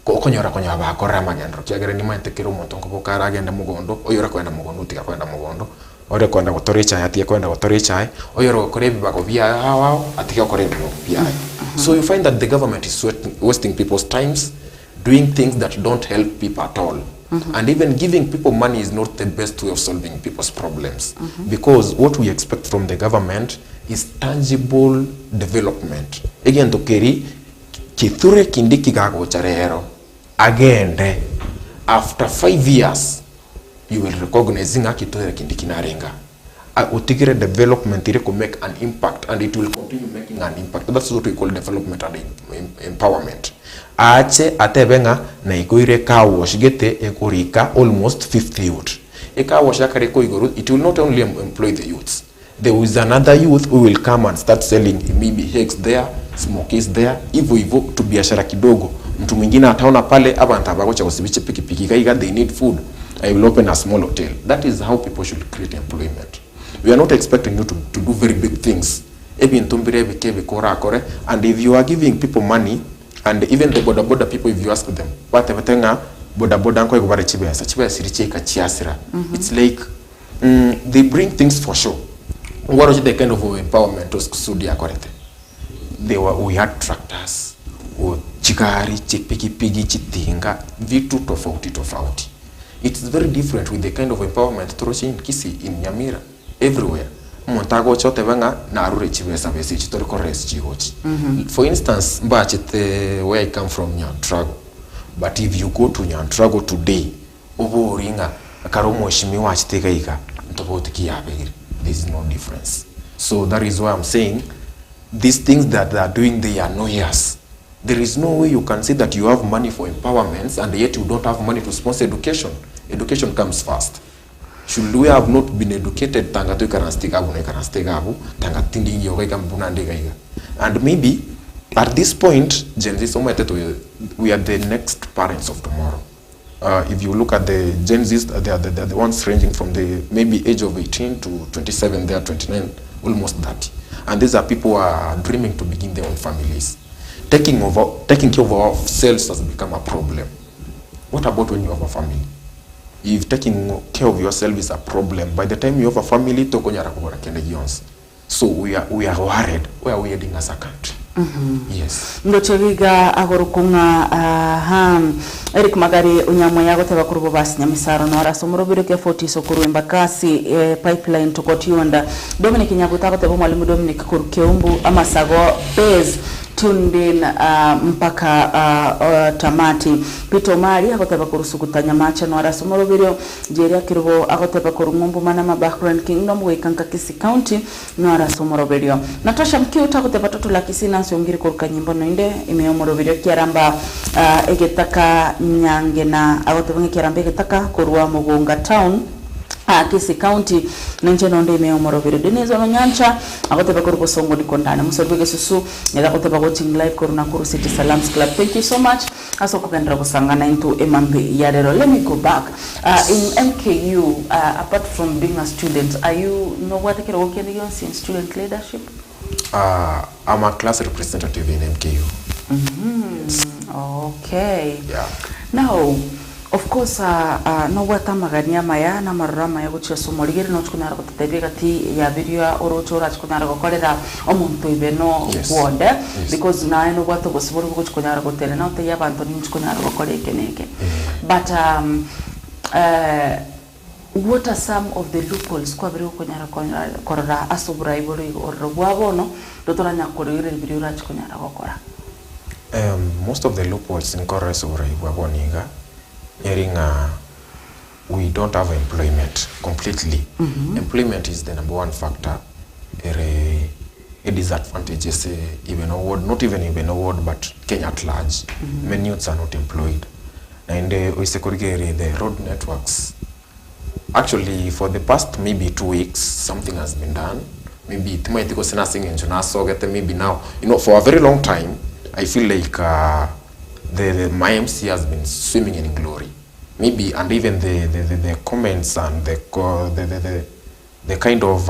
Okonyora konya bakora magendro. Kiagere ni mantekero montongo bokara agenda mugondo, oyora kwenda mugondo tika kwenda mugondo. Ore kwenda gutorecha atie kwenda gutorecha oyoro korebi bako bia hawa atika korebi bia. So you find that the government is wasting people's times doing things that don't help people at all. And even giving people money is not the best way of solving people's problems. Because what we expect from the government is tangible development. Again, to carry kithure kindiki gago charero agende after 5 years you will recognize nga kithure kindiki narenga utigire development ile ko make an impact and it will continue making an impact. That's what we call development and empowerment. Ache atebenga na ikoire ka wash gete ekorika almost 50 youth. Eka wash akare ko igoro, it will not only employ the youths. There is another youth who will come and start selling maybe eggs there, smokies there, hivyo to biashara kidogo. Mtu mwingine ataona pale abantu abagocha kusibiche pikipiki kaiga they need food. I will open a small hotel. That is how people should create employment. We are not expecting you to do very big things. And if you are giving people money, and even the border people, if you ask them, what it's like they bring things for sure. What is the kind of empowerment we had tractors, chikari, chipiki, chitinga, vitu tofauti. It's very different with the kind of empowerment Toroshi in Kisii, in Nyamira, everywhere. Montago chote vanga na arure chibesa besi chitoriko res chigochi. For instance, where I come from, Nyantrago. But if you go to Nyantrago today, obo ringa karomo shimiwa chiteka ika ntobotiki yabiri. There is no difference. So that is why I'm saying these things that they are doing, they annoy us. There is no way you can say that you have money for empowerments and yet you don't have money to sponsor education. Education comes first. Should we have not been educated, and maybe at this point, Gen Z, we are the next parents of tomorrow. If you look at the Gen Zs, they are the ones ranging from the maybe age of 18 to 27, they are 29, almost 30. And these are people who are dreaming to begin their own families. Taking care of ourselves has become a problem. What about when you have a family? If taking care of yourself is a problem, by the time you have a family, so we are worried. Where are we heading as a country? Yes. Ndochegiga agorukunga Eric Magari unyamwe yago teba kurubo basi nyamisaro nora somurobiro ke 40 sokuru embakasi pipeline tokotiunda Dominic Nyagutako teba mwalimu Dominic Kurukeumbu amasago base tundin mpaka tamati Pito Mari akoteba kurusukutanya macha nora somurobiro Jeria Kirubo akoteba kurungumbu manama background kingdom wekanka Kisi County nora somurobiro Natasha Mkiuta akoteba toto la Kisina siongiri kuruka nyimbo noinde imeyomurobiro kiaramba egetaka nyange na agotebenge kiaramba egetaka kurwa Mugunga town Kisi County nenje nonde imeyomurobiro Denise Onyancha agoteba kuruko songo dikondana musorbege susu nela agoteba watching live kuruna kuru City Salams Club. Thank you so much aso kugandra kusangana into emambi yadero. Let me go back in MKU apart from being a student, are you what take working in student leadership? I'm a class representative in MKU. Yes. Okay. Yeah. Now, of course, no wata magania maya na marama ya gucha somorigere no tukunara kutetebega ti ya video orochora tukunara gukorera omuntu ibeno wonde because na no wata gusibura guchukunara gutene na uteya abantu ni tukunara gukoreke neke. But what are some of the loopholes kwa biro kunyara korora asubura iboro orobwabono dotora nyakorere biro ra tukunara gukora? Most of the loopholes in korora asubura ibwaboniga we don't have employment completely. Employment is the number one factor. A disadvantage is even award, not even award, but Kenya at large. Many youths are not employed. And the road networks. Actually, for the past maybe 2 weeks, something has been done. Maybe maybe now, for a very long time, I feel like my MC has been swimming in glory. Maybe, and even the comments and the kind of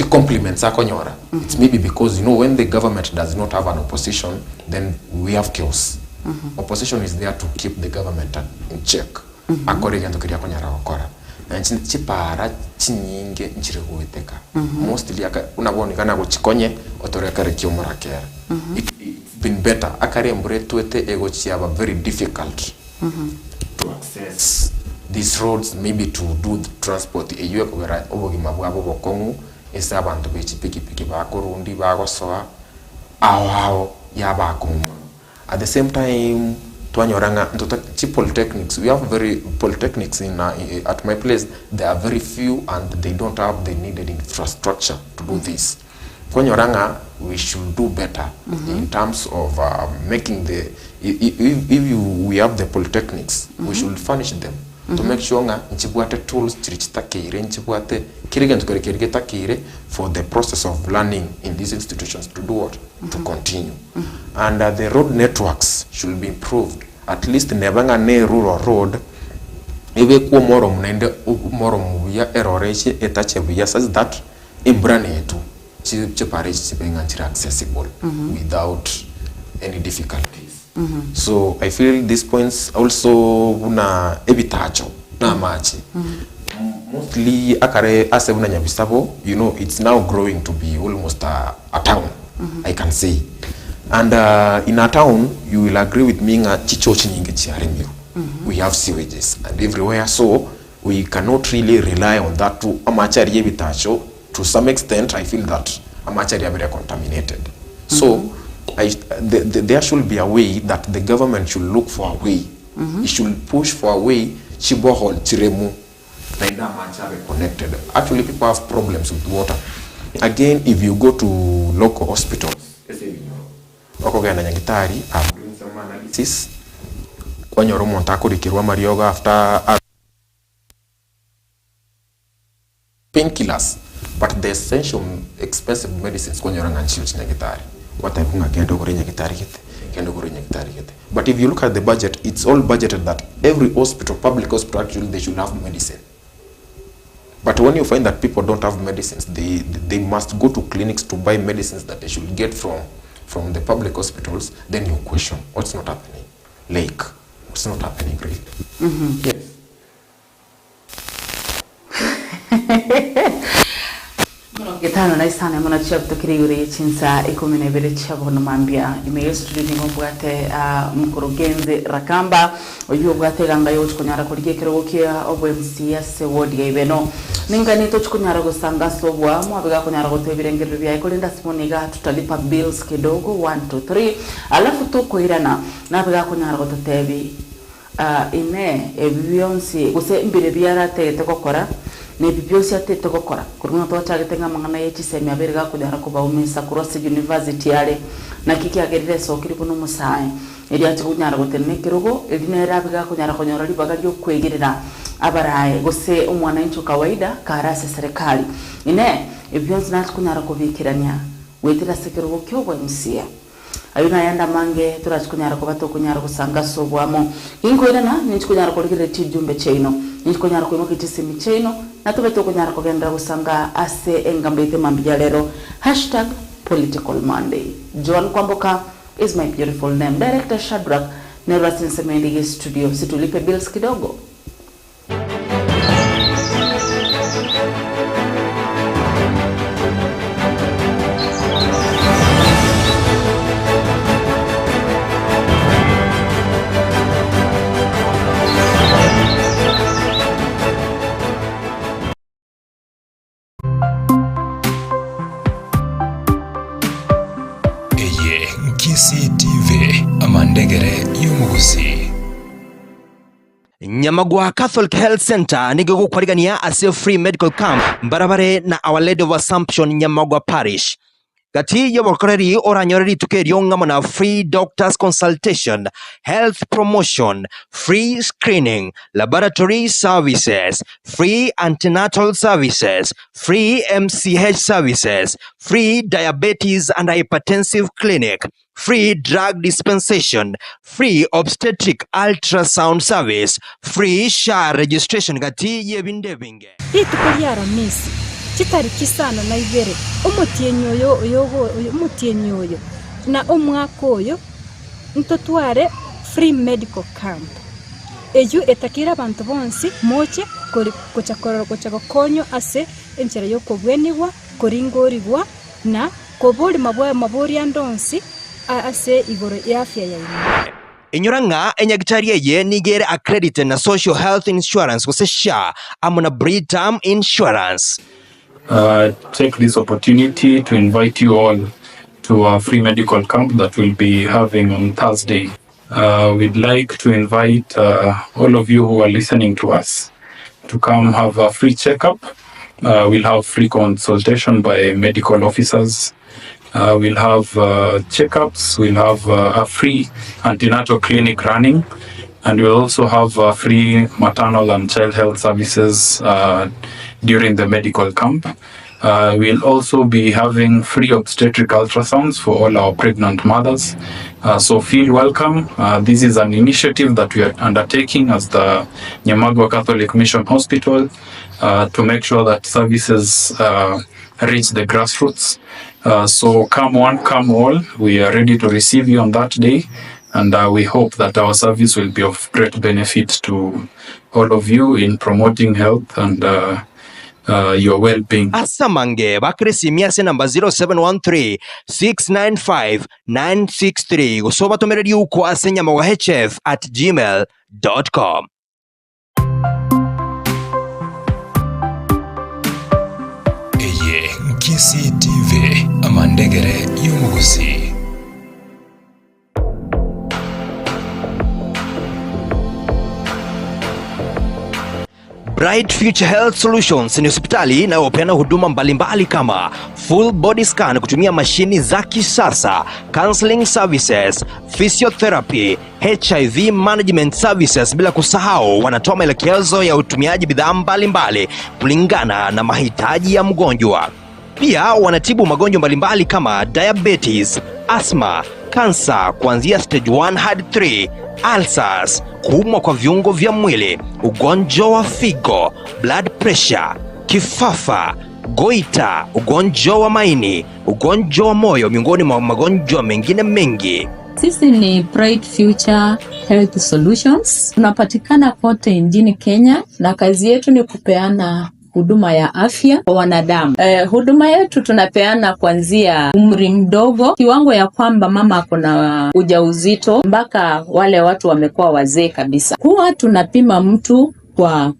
compliments akonyora. It's maybe because when the government does not have an opposition, then we have chaos. Opposition is there to keep the government in check. According to Kiria Konyara Okora. And chipara chinyinge nchiriguiteka. Mostly unabonikana guchikonye otorekare kiomorakera. It's been better. Akare mbure tuete ego chiaba very difficult to access these roads, maybe to do the transport. Eyo kubera obogima bwabo bokongu esa abantu bechipiki bakurundi bagosoa awo yabakumu. At the same time twanyoranga polytechnics. We have very polytechnics at my place. There are very few and they don't have the needed infrastructure to do this. Kwanyoranga, we should do better in terms of making the we have the polytechnics, we should furnish them to make sure nga nchibuate tools chirichitakire nchibuate kirigento kire for the process of learning in these institutions to do what? To continue. And the road networks should be improved. At least nebanga ne rural road ebe kuwa moro mnende moro muya eroreshi etache buya such that imbrane yetu chipare chipenga chira accessible without any difficulties. So I feel these points also una ebitacho na machi. Mostly akare ase una nyabisabo, it's now growing to be almost a town, I can say. And in a town, you will agree with me nga chichochi nyingi chiarimiru. We have sewages and everywhere, so we cannot really rely on that to amachari ebitacho. To some extent, I feel that amachari are very contaminated. So there should be a way that the government should look for a way. It should push for a way chibohol chiremu naida amachari connected. Actually, people have problems with water. Again, if you go to local hospitals, okogenda nyagitari, I'm doing some analysis. Kwanyoro montako rikirwa marioga after painkillers, but the essential expensive medicines kwanyoro nganchiyo nyagitari. What I bunga kendo kure nyagitari kete. But if you look at the budget, it's all budgeted that every hospital, public hospital, actually they should have medicine. But when you find that people don't have medicines, they must go to clinics to buy medicines that they should get from the public hospitals, then you question what's not happening. Like, what's not happening really? Yes. Gitana na isana mwana chapto kiriuri chinsa ikumenebere chabo no mambia ime studio ni mbwate mkurugenzi Rakamba oyo bwate ganga yo chukunyara kuriye kirogokia obwe MCS ward ibeno ninga nito chukunyara gusanga sobwa mwabiga kunyara gotebirengero bya ikolinda simoniga tutalipa bills kidogo 1 2 3 alafu tukoirana nabiga kunyara gotebi ine ebyonsi guse mbire byara tete kokora ne bibyosi atete gukora kuruna twacagitenga mangana y'ikisemi aberega kujara kuba umisa cross university yale na kiki agerire sokiri kuno musaye eri ati kunyara gutene kirugo eri nera biga kunyara konyora libaga ryo kwegerera abaraye gose umwana incho kawaida karase serikali ine ibyonsi nati kunyara kubikiranya wetira sekirugo kyobo MCA ayuna yanda mange turachikunyara kubato kunyara kusanga sobwamo inkoirana ninchikunyara kuligire tijumbe cheino ninchikunyara kuimoka itisimi cheino natubeto kunyara kugenda kusanga ase engambete mambia lero #political Monday. Joan Kwamboka is my beautiful name. Director Shadrack Nerasin Semendi studio situlipe bills kidogo. CTV amandegere yumugusi Nyamagwa Catholic Health Center nigo kwarigania ase free medical camp barabare na Our Lady of Assumption Nyamagwa Parish gati yobokoreri oranyoreri tukerio ngamana free doctors consultation, health promotion, free screening, laboratory services, free antenatal services, free MCH services, free diabetes and hypertensive clinic, free drug dispensation, free obstetric ultrasound service, free SHA registration gati yebindebinge. Hii tukuliara misi chitariki sana na igere umutienyi oyo na omwaka oyo ntotware free medical camp eju etakira abantu bonsi moche kochakokonyo ase enchera yo kobwenigwa koringorigwa na kobori mabori andonsi ase igoro ya afya ya ina Inyoranga enyagitari ye nigere accredited na social health insurance kuse SHA amuna Britam insurance. Take this opportunity to invite you all to our free medical camp that we'll be having on Thursday. We'd like to invite all of you who are listening to us to come have a free checkup. We'll have free consultation by medical officers. We'll have checkups. We'll have a free antenatal clinic running. And we'll also have free maternal and child health services during the medical camp. We'll also be having free obstetric ultrasounds for all our pregnant mothers. So feel welcome. This is an initiative that we are undertaking as the Nyamagwa Catholic Mission Hospital to make sure that services reach the grassroots. So come one, come all. We are ready to receive you on that day. And we hope that our service will be of great benefit to all of you in promoting health and your well-being. Asamange bakresi miase number 0713-695-963 usoba tomereri uko asenyamawahf@gmail.com. Eye Nkisi TV amandegere yumugusi. Bright Future Health Solutions ni hospitali inayopeana huduma mbalimbali kama full body scan kutumia mashini za kisasa, counseling services, physiotherapy, HIV management services, bila kusahau wanatoa maelekezo ya utumiaji bidhaa mbalimbali kulingana na mahitaji ya mgonjwa. Pia wanatibu magonjwa mbalimbali kama diabetes, asthma, kansa kuanzia stage 1 hadi 3, ulcers, kuumwa kwa viungo vya mwili, ugonjwa wa figo, blood pressure, kifafa, goita, ugonjwa wa maini, ugonjwa wa moyo, miongoni mwa magonjwa mengine mengi. Sisi ni Bright Future Health Solutions. Tunapatikana kote nchini Kenya na kazi yetu ni kupeana huduma ya afya kwa wanadamu. Huduma yetu tunapeana kuanzia umri mdogo, kiwango ya kwamba mama akona ujauzito mpaka wale watu wamekuwa wazee kabisa. Huwa tunapima mtu kwa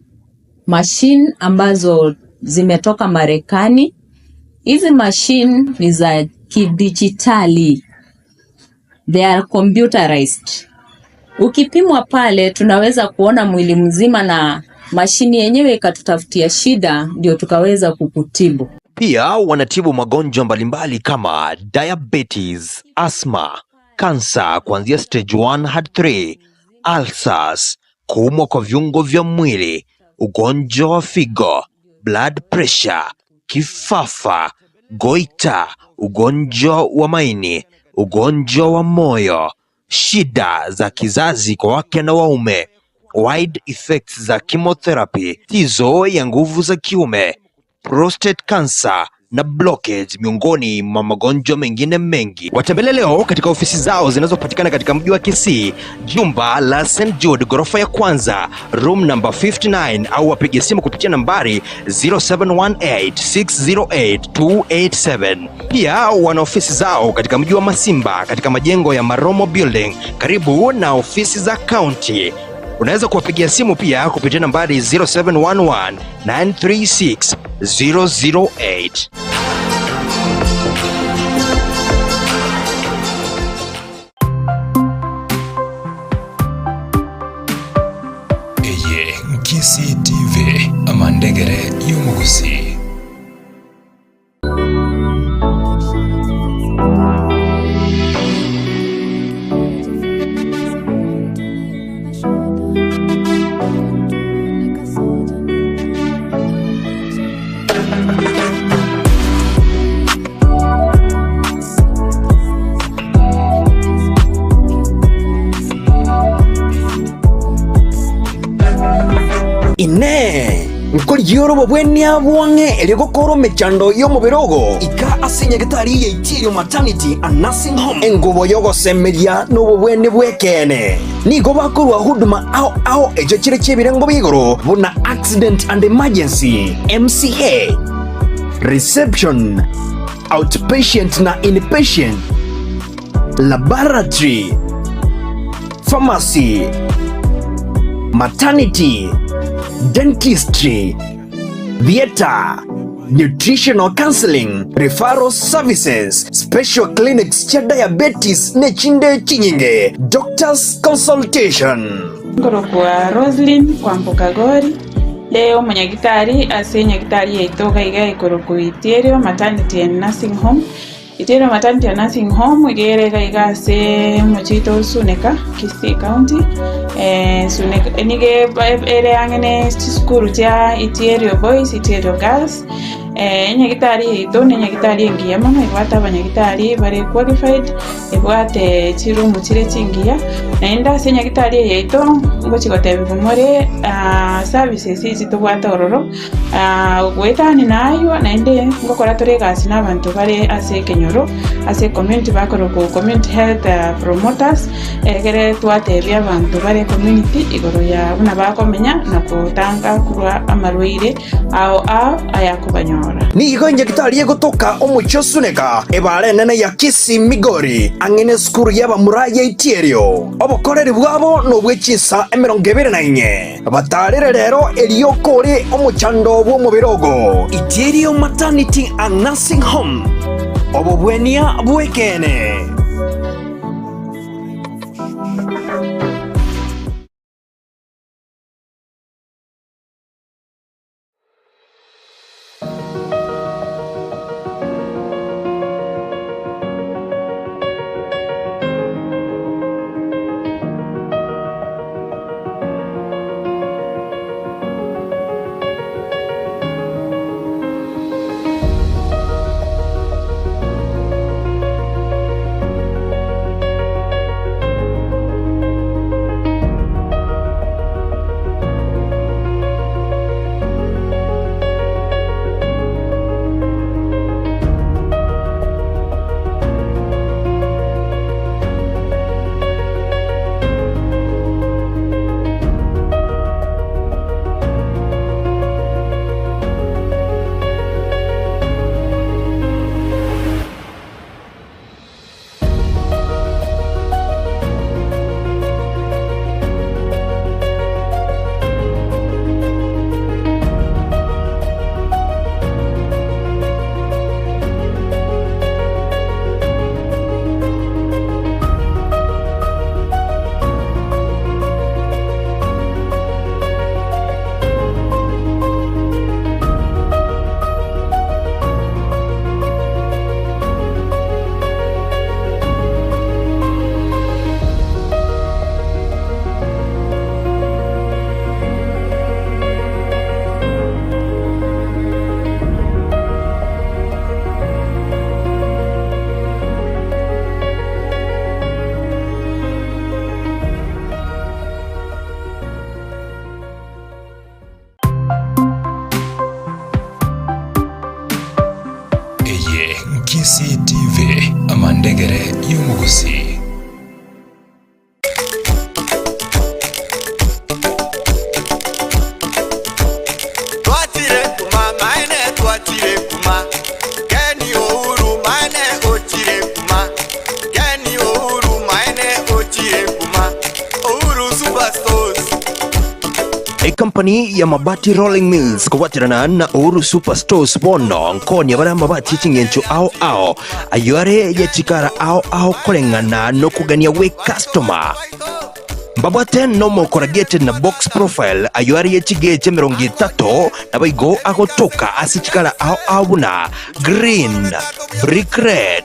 machine ambazo zimetoka Marekani. Hizi machine ni za kidijitali. They are computerized. Ukipimwa pale tunaweza kuona mwili mzima na mashini yenyewe ikatutafutia shida ndio tukaweza kukutibu. Pia wanatibu magonjwa mbalimbali kama diabetes, asthma, kansa kuanzia stage 1 hadi 3, ulcers, kuumwa kwa viungo vya mwili, ugonjwa wa figo, blood pressure, kifafa, goita, ugonjwa wa maini, ugonjwa wa moyo, shida za kizazi kwa wake na waume, wide effects za chemotherapy, tizo ya nguvu za kiume, prostate cancer na blockage, miongoni mwa magonjwa mengine mengi. Watembele leo katika ofisi zao zinazopatikana katika mji wa Kisii, jumba la St. Jude, ghorofa ya kwanza, room number 59, au wapige simu kupitia nambari 0718608287. Pia wana ofisi zao katika mji wa Masimba katika majengo ya Maromo Building karibu na ofisi za county. Unaweza kuwapigia simu pia kupitia nambari 0711-936-008. Eye Kisii TV amandegere y'umugusi. Ine nkori yorobo bwenia bwange eligokoro mechando yo mubirogo ika asinya gitari ye Enyoni Maternity and Nursing Home engobo yogo semeria no bwene bwekene nigo bakorwa huduma ao ejo kire kibirengo bigoro buna accident and emergency, MCA, reception, outpatient na inpatient, laboratory, pharmacy, maternity, dentistry, theater, nutritional counseling, referral services, special clinics cha diabetes ne chinde chinyinge, doctors consultation. Ngorokwa Joan Kwamboka gori leo mwenyagitari ase nyagitari yaitoka iga ikoroko Enyoni Maternity and Nursing Home. Enyoni Maternity and Nursing Home igerega iga ase mochito Suneka, Kisii County. Suneka nige ere angene school cha Enyoni Boys, Enyoni Girls. Nyagitari yaito ne nyagitari engiya mama ibata abanyagitari bari qualified ibwate chirumu chire chingiya naenda ase nyagitari yaito ngo chigotebe bumore services izi tubwata ororo gwetani nayo naende ngokora tore gasi n'abantu bari ase Kenyoro ase community bakoro ko community health promoters egere twatebya abantu bari community igoro ya buna bakomenya na kutanga kurwa amarwire ao ayakubanyora ni igonye gitari yegotoka omucho Suneka ebare nene ya Kisii Migori angene skuru yaba muraya itierio obokoreri bwabo no bwechisa 24 batarire rero eliokore omuchando bwo mubirogo Enyoni Maternity and Nursing Home obobwenia bwekene. amandegere y'umugusi. Kampani ya mabati Rolling Mills kuwatirana na Uru Superstores bono nkoni abara mabati chingencho ao ayore ya chikara ao kolengana no kugania we customer mbabwate no mo corrugated na box profile ayore ya chigeche 30 na baigo agotoka asichikara ao buna green, brick red,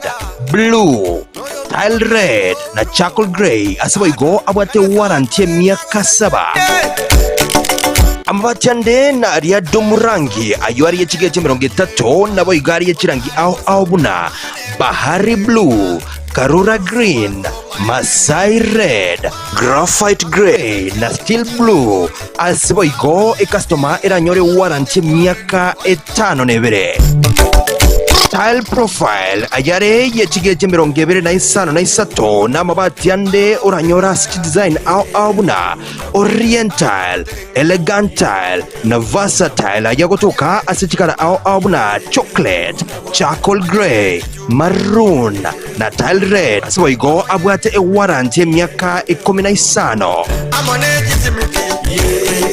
blue, tile red na charcoal gray asabaigo abwate warranty miaka 7. Amabati ande na aria domurangi ayuari ya chigeche 30 na boigari ya chirangi ao buna bahari blue, karura green, masai red, graphite grey na steel blue asiboigo customer iranyore warranty miaka 5 nebere. Tile profile ayare ya chigeche 25 na mabati ande uranyora stitch design au buna oriental, elegant tile na versatile ayagotoka asichikara au buna chocolate, charcoal grey, maroon na tile red asiboigo abwate warranty miaka 15.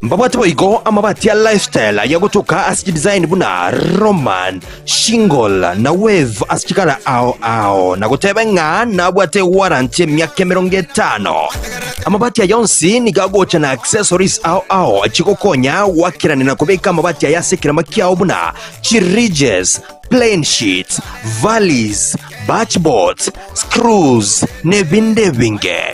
Mbabwate boigo amabati ya lifestyle ayagotoka asiti design buna roman, shingle na wave asichikara ao na gutebenga na abwate warranty miaka 50. Amabati ya yonsi ni gagocha na accessories ao chikokonya wakirani na kubeka amabati ya yasekira makia buna chiriges, plain sheets, valleys, batchboards, screws, nebinde binge.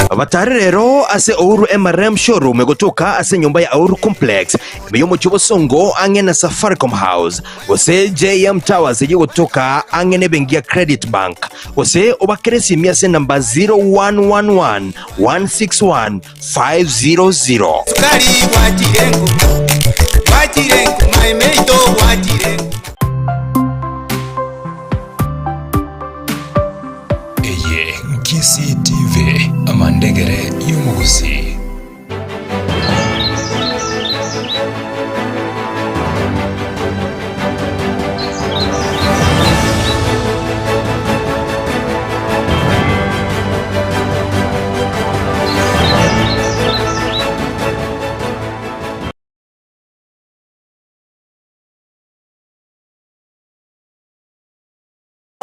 Abatari rero ase Ouru MRM showroom egotoka ase nyumba ya Ouru complex imeyomo chobosongo ange na Safaricom house ose JM Towers egotoka ange nebengia credit bank ose obakeresi miase namba 0111 161 500. Sukari wachirengu maimeito wachirengu. Kisi TV amandegere y'umugusi.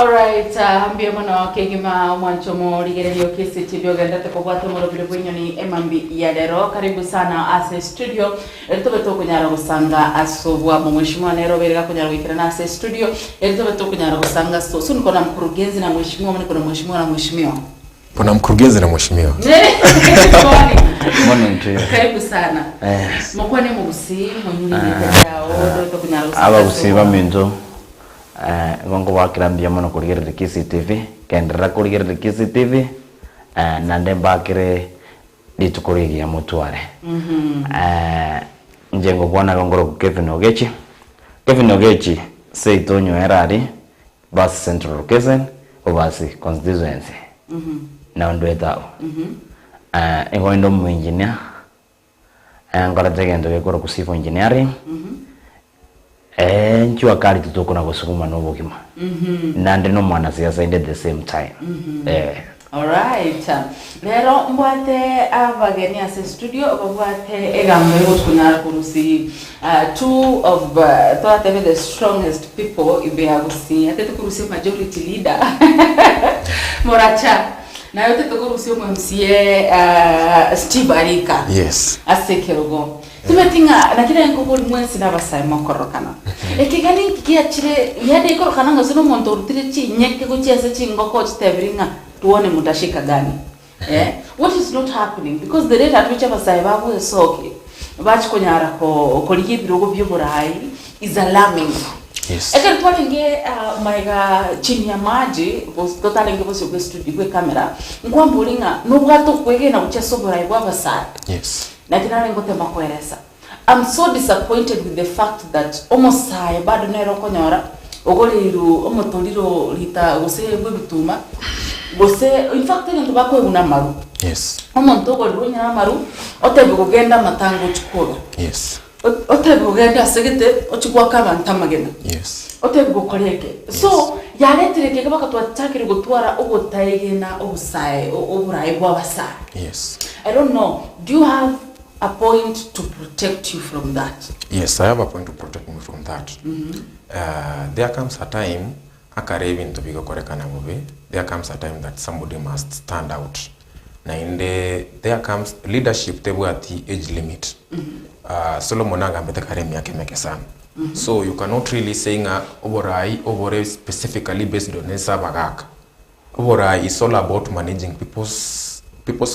Alright, hambia mwana kegima mwanchomo ligererio kisi tibio gandate kubwate mwolo vile Enyoni emambi ya lero. Karibu sana ase studio. Elitobeto kunyara usanga asovwa mheshimiwa Nairobi rega kunyara wikirana ase studio. Elitobeto kunyara usanga so. Suni kona mkurugenzi na mheshimiwa mani kuna mheshimiwa na mheshimiwa. Kuna mkurugenzi na mheshimiwa. Karibu sana. Mkwane mbusi mwenyuni yao. Elitobeto kunyara usanga aba usiba minzo. Gongo wakirambia mono kurigirira Kisi TV kendera kurigirira Kisi TV na ndembakire litukurigia mutware njengo bwana gongoro Kevin Ogechi seitonyo erari bus central location obasi constituency na ndwetao ndo mu engineer ngora tegendo gekoro kusifu engineering nchua kari tutokona kusukuma n'obugima nande no mwana siasa at the same time. Alright, lero mbwate abageni ase studio mbwate egambe kunyara kurusi two of the strongest people ibeagusi atete kurusi majority leader Moracha na yote tukurusi MCA Steve Arika. Yes. Ase Kerogo. Tumetinga na kila nkoko mwensi na basai makorokana. Ekigani kiachire yade korokana ngasono monto rutire chi nyeke ko chiasa chi ngoko chitebringa tuone mutashika gani. What is not happening because the rate at which basai babo soke bachi konyara ko koligi birogo byoburai is alarming. Yes. Eka twalenge maiga chini ya maji totalenge bose ku studio ku camera ngwambulinga nubwato kwege na uchesobora ibwa basai. Yes. I'm so disappointed with the fact that almost bado nero konyora ogoliru omotoriro rita gose bwituma gose in fact nto bakwe guna maru Yes. omonto ogoliru nya maru otebe kugenda matango chukura Yes. otebe kugenda segete ochikwa kabanta magena Yes. otebe gukoreke so yaretireke kabaka twachakire gutwara ogotayegena obusaye oburai bwa basa. Yes. I don't know, do you have a point to protect you from that? Yes, I have a point to protect me from that. There comes a time akarevi to bigo koreka na bobe. There comes a time that somebody must stand out. Na inde there comes leadership tebu at the age limit. Solomon agambete karemi yake meke sana. So you cannot really saying oborai specifically based on esa bagaka. Oborai is all about managing people's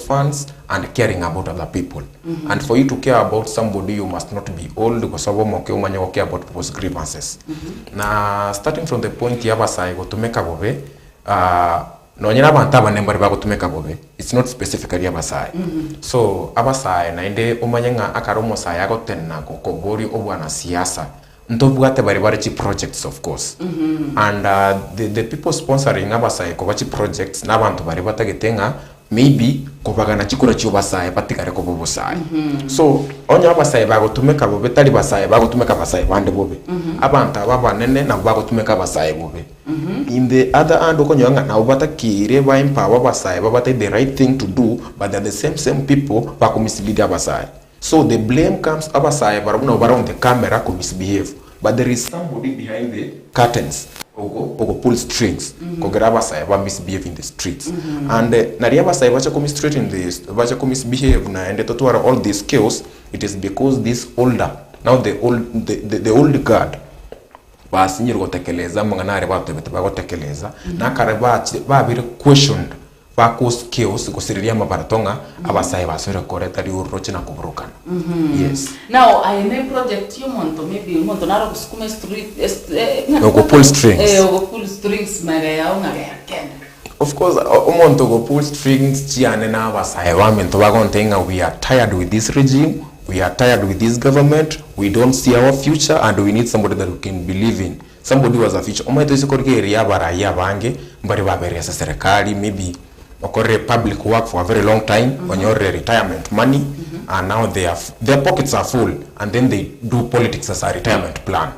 funds and caring about other people. And for you to care about somebody, you must not be old because you care about people's grievances. Na starting from the point yabasai go to make a bobe, no nyina bantaba nembari bago to make a bobe. It's not specifically abasai. So abasai na inde umanyenga akaromo sa yago tenna ko kogori obwana siasa. Ntobugate bari chi projects of course. And the people sponsoring abasai ko bachi projects n'abantu bari batagetenga maybe kubagana chikura cyo basaye patikare ko bobusaye. So onya abasaye bago tumeka bobe tali basaye bago tumeka basaye bande bobe. Abantu ababa nene na bago tumeka basaye bobe. In the other hand okonyanga na ubata kire ba empower basaye babata the right thing to do, but they're the same people bako mislead abasaye. So the blame comes abasaye barabuna around the camera ko misbehave, but there is somebody behind the curtains ogo pull strings kogera abasaye ba misbehave in the streets. And nari abasaye bacha ko misstraight in this bacha ko misbehave na and totwara all these chaos. It is because this older now the old guard basinyira gotekeleza mwanare batebete bagotekeleza na kare ba bire questioned ba cause chaos gosiriria mabaratonga abasaye basore koreta ri uroche na kuburukana. Yes. Now I am project you monto maybe monto naro kusukume street go pull strings. Go pull strings magaya ungaya kenda. Of course umonto go pull strings chiane na abasaye wamento bagontenga we are tired with this regime. We are tired with this government. We don't see our future, and we need somebody that we can believe in. Somebody who has a future. Omo ito sikorike area baraya bange, mbari babere sa serikali, maybe okore public work for a very long time, on your retirement money, and now their pockets are full, and then they do politics as a retirement plan.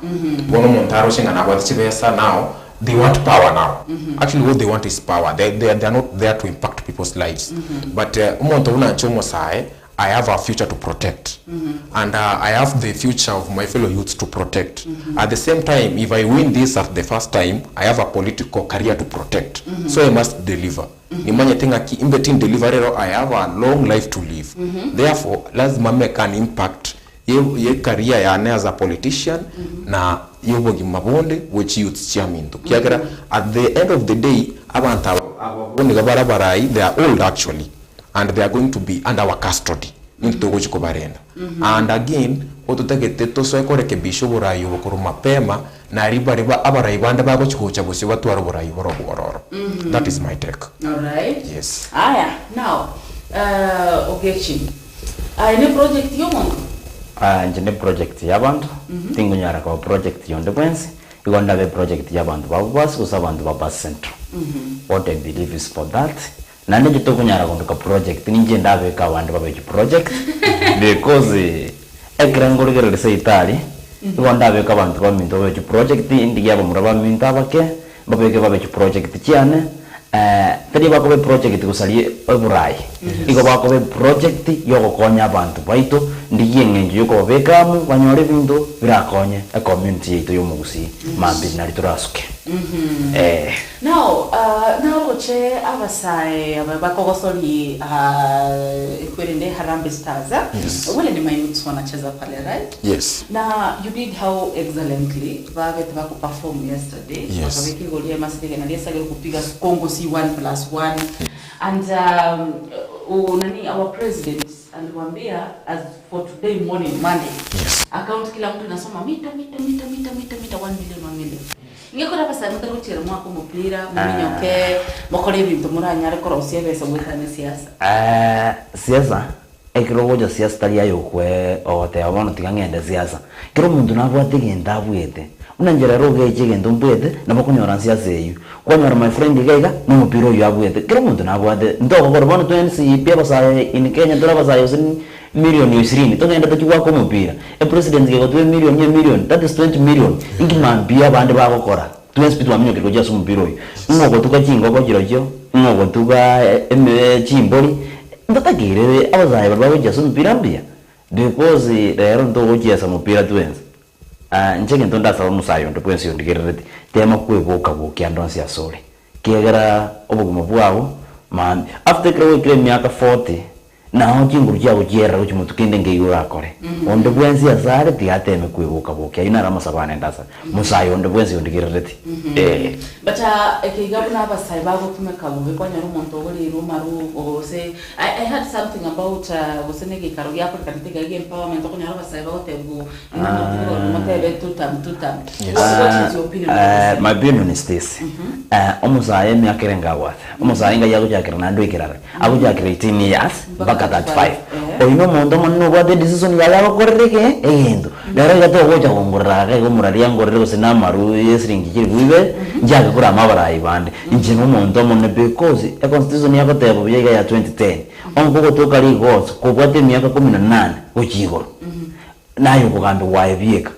Bono montaro shinga na wachibesa now. They want power now. Actually, what they want is power. They are not there to impact people's lives. But umonto una chomo sae. I have a future to protect, and I have the future of my fellow youths to protect. At the same time, if I win this at the first time, I have a political career to protect. So I must deliver. In between delivery, I have a long life to live. Therefore, lazima make an impact. Ye career yane as a politician na yobogi mabonde which youths chaminto. Kiagera at the end of the day, abanta abonde gabarabarai they are old actually. And they are going to be under our custody. And again, otutegete so ekorekebisho burayi bukuru mapema na riba abarai bande bago chikucha bose batwara burayi bororo. That is my take. All right. Yes. Now, Ogechi. Any project you want? Njene project yabantu. Tingu nyara kwa project yonde kwenzi. Igonda be project yabantu babubasu kusabantu babas centro. What I believe is for that. Nani jito kunyara kondoka project ninje ndabe ka wande babeji project because ekrangorigere se itali ndabe ka bantu baminto babeji project ndiya bamuraba minta bake babeke babeji project cyane tari bakobe project kusali oburai iko bakobe project yoko konya abantu baito ndiye ngenje yoko bekamu banyore bintu birakonye a community yito yomugusi mambi nari turasuke. Now che abasai bakogosoli ikwerende Harambee Stars. Wale ni mayouths wanacheza pale, right? Yes. Now you did how excellently baget bako perform yesterday. Yes. Bakaweki golia masike na lesa leo kupiga Congo C1+1 and our president aliwaambia as for today morning Monday. Yes. Account kila mtu inasoma mita 1 million. Ngekora basa mutari gutira mwako mupira muminyoke mukore ibintu muranyare kora usiebesa mwekane siasa. Siasa ekiro goja siasa tali ayo kwe ote abono tigangende siasa kiro mundu nabwate genda abwete unanjera roge chigendo mbwete nabakonyora siasa eyu kwanyora my friend igaiga no mupiro yo abwete kiro mundu nabwate ndoko korbono twensi pia basaye in Kenya dola basaye milioni 20 togenda tukwa ko mupira president ge gotwe million that is 20 million ingimam bia bande bakokora twensi aminyo ke goja sumupiro yo ngoko tukachingo ko jirojo ngoko tuka chimboli ndatagire abazaye barwaje sumupira mbia because rero ndo goja samupira twensi njenge ndonda sa musayo ndo twensi ndigerete tema kwebuka bukya ndonsi asole kegera obuguma bwawo man after kire miaka 40 na chinguru cha kujera uchi mutu kinde ngeyura kore onde bwenzi azare tiateme kwebuka bukya ina rama sabane ndasa musayo onde bwenzi ondigirete bata ekigabuna abasai bago tumeka bube kwanya rumonto gori rumaru o say I had something about usenege karo ya kwa katika game empowerment kwanya abasai bago tebu motebe tutam what is your opinion my opinion is this omusaye mi akirenga wate omusaye nga yago jakira nando ikirara ago jakira 18 years baka 35 oino mondo manno bade decision ya yabo korreke egendo dara gato goja ngorra ke gomuraria ngorre gosena maru yesringi kiri buibe jaga kura mabara ibande injino mondo monne because a constitution yako tebo biga ya 2010 onko toka ri gods ko bwate miaka 18 ochigo nayo kugambe wae bieka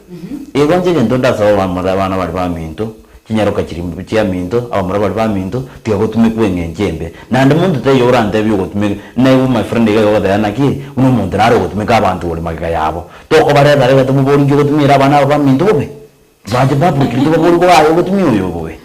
egonje ngendo ndasa bamara bana bali ba minto kinyaroka kirimbu kya minto abamara bali ba minto tiago tumekwenge njembe nande muntu te yora ndebyo gotume nayo my friend ga yana ki uno muntu naro gotume ka abantu oli magaga yabo toko bare dare gatume bori ngo gotumira bana ba minto bobe baje babu kirito bori go ayo gotume uyo bobe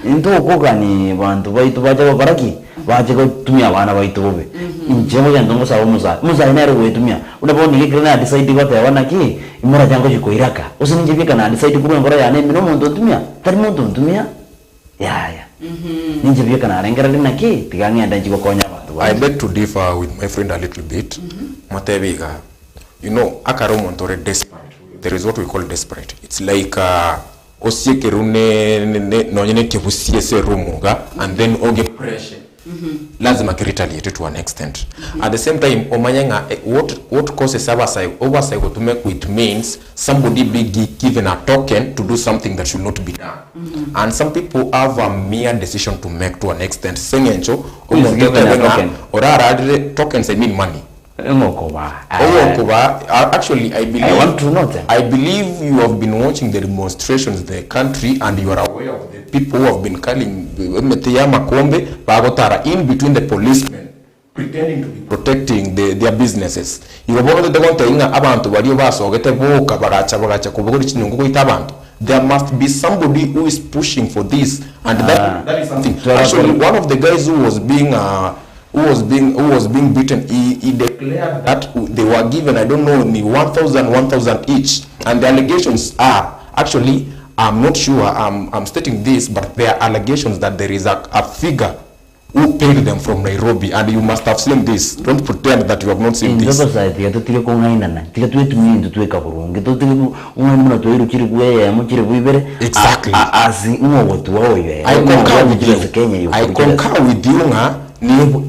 into kokani bantu baitu baje baraki baje gotumia abana baitu bobe njemo ya ndongo sawo musa inero wetumia unabona ni kirena decide gote wana ki imora jango jiko iraka usinjibika kana decide kuba ngora ya nemi no muntu ntumia tari muntu ntumia ya ninjibika kana rengera linaki tiganya ndanjiko konya abantu I beg to differ with my friend a little bit matebiga you know akaro muntu re desperate there is what we call desperate it's like osiekerune nonyene tebusie se rumuga and then oge pressure lazima retaliate to an extent at the same time omanyanga what causes oversight to make it means somebody be given a token to do something that should not be done and some people have a mere decision to make to an extent sengencho orara tokens I mean money actually I want to know them. I believe you have been watching the demonstrations in the country and you are aware of the people who have been calling Makombe Bagotara in between the policemen pretending to be protecting their businesses. You have already gone to abantu bari basogete boka bagacha kubugura kinungu kwita abantu. There must be somebody who is pushing for this and that is something. Actually one of the guys who was being beaten, he declared that they were given, I don't know, 1,000 each, and the allegations are actually, I'm not sure, I'm stating this, but there are allegations that there is a figure who paid them from Nairobi, and you must have seen this. Don't pretend that you have not seen this. Exactly. I concur with you.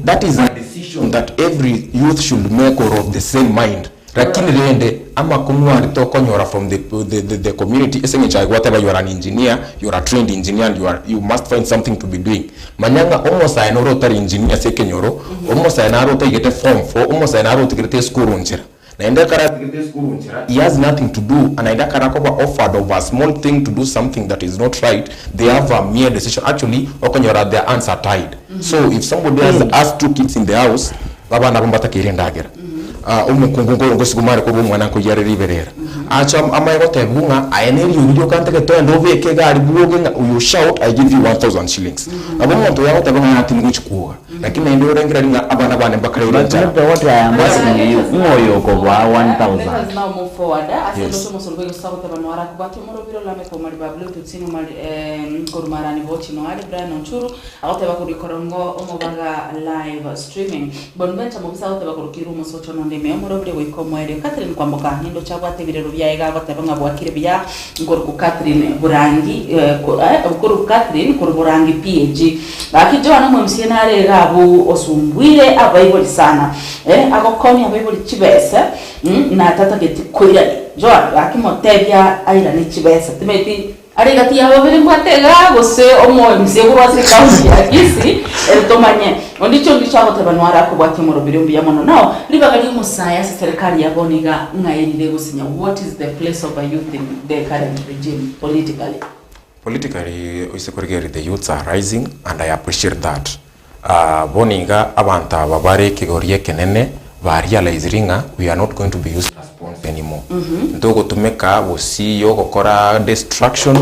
That is a decision that every youth should make or of the same mind. Lakini rende ama kumwa alitokonyora from the community esengecha whatever you are an engineer, you are a trained engineer and you must find something to be doing. Manyanga almost I know rotary engineer sekenyoro almost I know rotary get a form for almost I know rotary get a school unchera. Na enda kara get school unchera. He has nothing to do and enda kara koba offered of a small thing to do something that is not right. They have a mere decision. Actually okonyora their hands are tied. So if somebody has 2 kids in the house, baba nakumbata kirendagera. Umukungu ngosigumare ko bomwana ko yare riberera acha amaye tebunga ayeneri video kante ke to ndo veke gari buoge you shout I give you 1,000 shillings abo muntu yawo tabanga ati nguchikuwa lakini ndio rengira ringa abana bane bakare uranja what I am asking you moyo ko wa 1,000 let us now move forward asilo somo solwe ko sabuta banwara ko bati moro biro la me ko mari bablu tutsinu mari korumarani vochi no ali Brian Onchuru awote bakuri korongo omobaga live streaming bonbenta mo bisawote bakuri kirumo socho no ndeme moro bire wiko mwere Catherine Kwamboka nindo chagwate birero byaega batabanga bwakire bya ngoro ku Catherine Burangi ko Catherine ko Burangi PG bakijo no mu msienare gabo abu osumbuire abaibuli sana agokoni abaibuli chibese na tata geti kwira Joan akimotebya aira ni chibese timeti ari gati yabo biri kwatega gose omo mseguro asikaunti akisi tomanye ondicho ngichaboteba nwara kubwati mu rubiri mbiya mono nao libagali musaya serikali yaboniga ngairire gusinya. What is the place of a youth in the current regime politically? Politically, the youths are rising, and I appreciate that. Boniga abanta babare kigorie kenene realize ringa we are not going to be used as pawns anymore. Ndogo tumeka wosi yo gukora destruction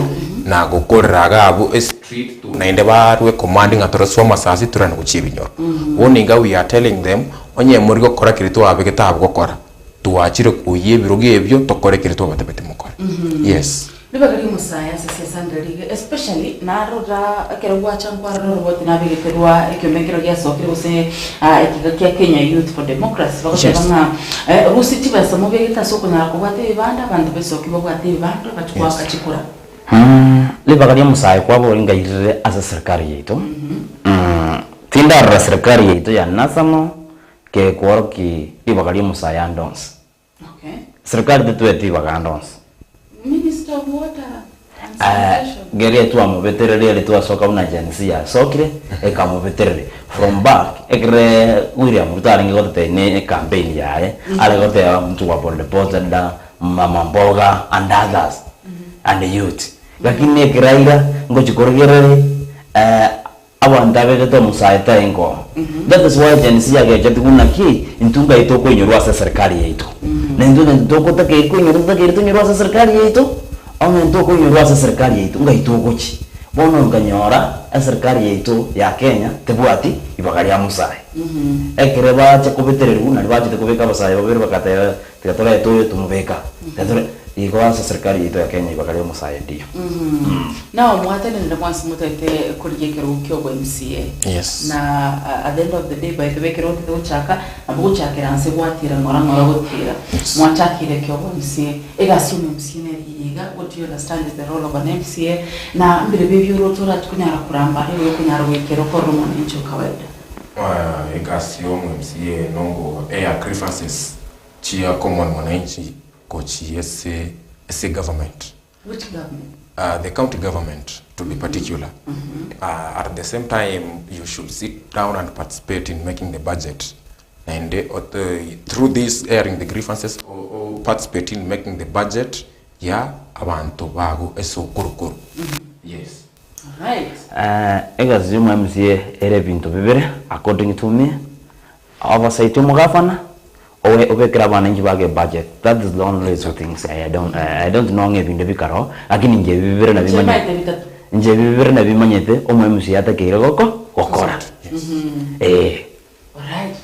na gukoreraga abu street to nainde barwe commanding atoroswa masasi turana guchibinyo. Boniga we are telling them onye muri gukora kirito abegeta abugokora. Tuachire kuye biroge ebyo tokore kirito batebete mukora. Yes. Libagali musaya sandrige especially naroda kerwa chankwa robot na bigeterwa ekemekero ya sokire use ekigakia Kenya Youth for Democracy bakabanga rusiti basa mubegeta soko na kubate bibanda abantu besoki babwate bibanda bachukwa kachikura. Libagali musaya kwa bolinga yire asa serikali yetu. Tinda ra serikali yetu ya nasamo ke kworoki libagali musaya ndons. Okay. Serikali yetu eti bagandons. Minister of Water and Sanitation. Geria tu amuveterere tu asoka una agency ya sokire ekamuveterere from back ekre William Rutaringi gote ne campaign yae ale gote mtu wa pole pole da mama mboga and others and the youth lakini ekiraira ngochikorgerere abandave to musaita engo. That is why agency ya gete kuna ki intunga itoko nyorwa sa serikali yetu. Na ndio ndoko take ko nyorwa sa serikali yetu. Ome ndoko nyorwa sa serikali yetu nga itoko chi. Bono nganyora serikali yetu ya Kenya tebwati ibagari ya musai. Ekereba cha kubetereru na baje kubeka basai babere bakata tikatola yetu tumubeka. Tikatola iko sa serikali yetu ya Kenya ibagari ya musai ndio. Now mwatene ndio kwanza mutete kuligekero ukyogo MCA. Yes. Na at the end of the day by the way kero tuchaka abuchakira nse gwatira ngora gutira. Mwachakire kyogo MCA. Egasume MCA neriga. What do you understand is the role of an MCA? Na mbere bibyo rotora tukunyara kuramba ewe kunyara wekero ko rumone incho kawaida. Egasio MCA nongo grievances chia common mwananchi kochi ese government. Which government? The county government, to be particular. At the same time, you should sit down and participate in making the budget. And through this airing the grievances or participate in making the budget, yeah, abantu bago eso kurukuru. Yes. Alright. Egazuma MCA ere bintu bibere according to me. Oversight mugafana obekera bananji bage budget. That is the only two things I don't know ngebinde bikaro lakini nje bibere na bimanye. Nje bibere na bimanyete omo MCA atakire gokora. Alright,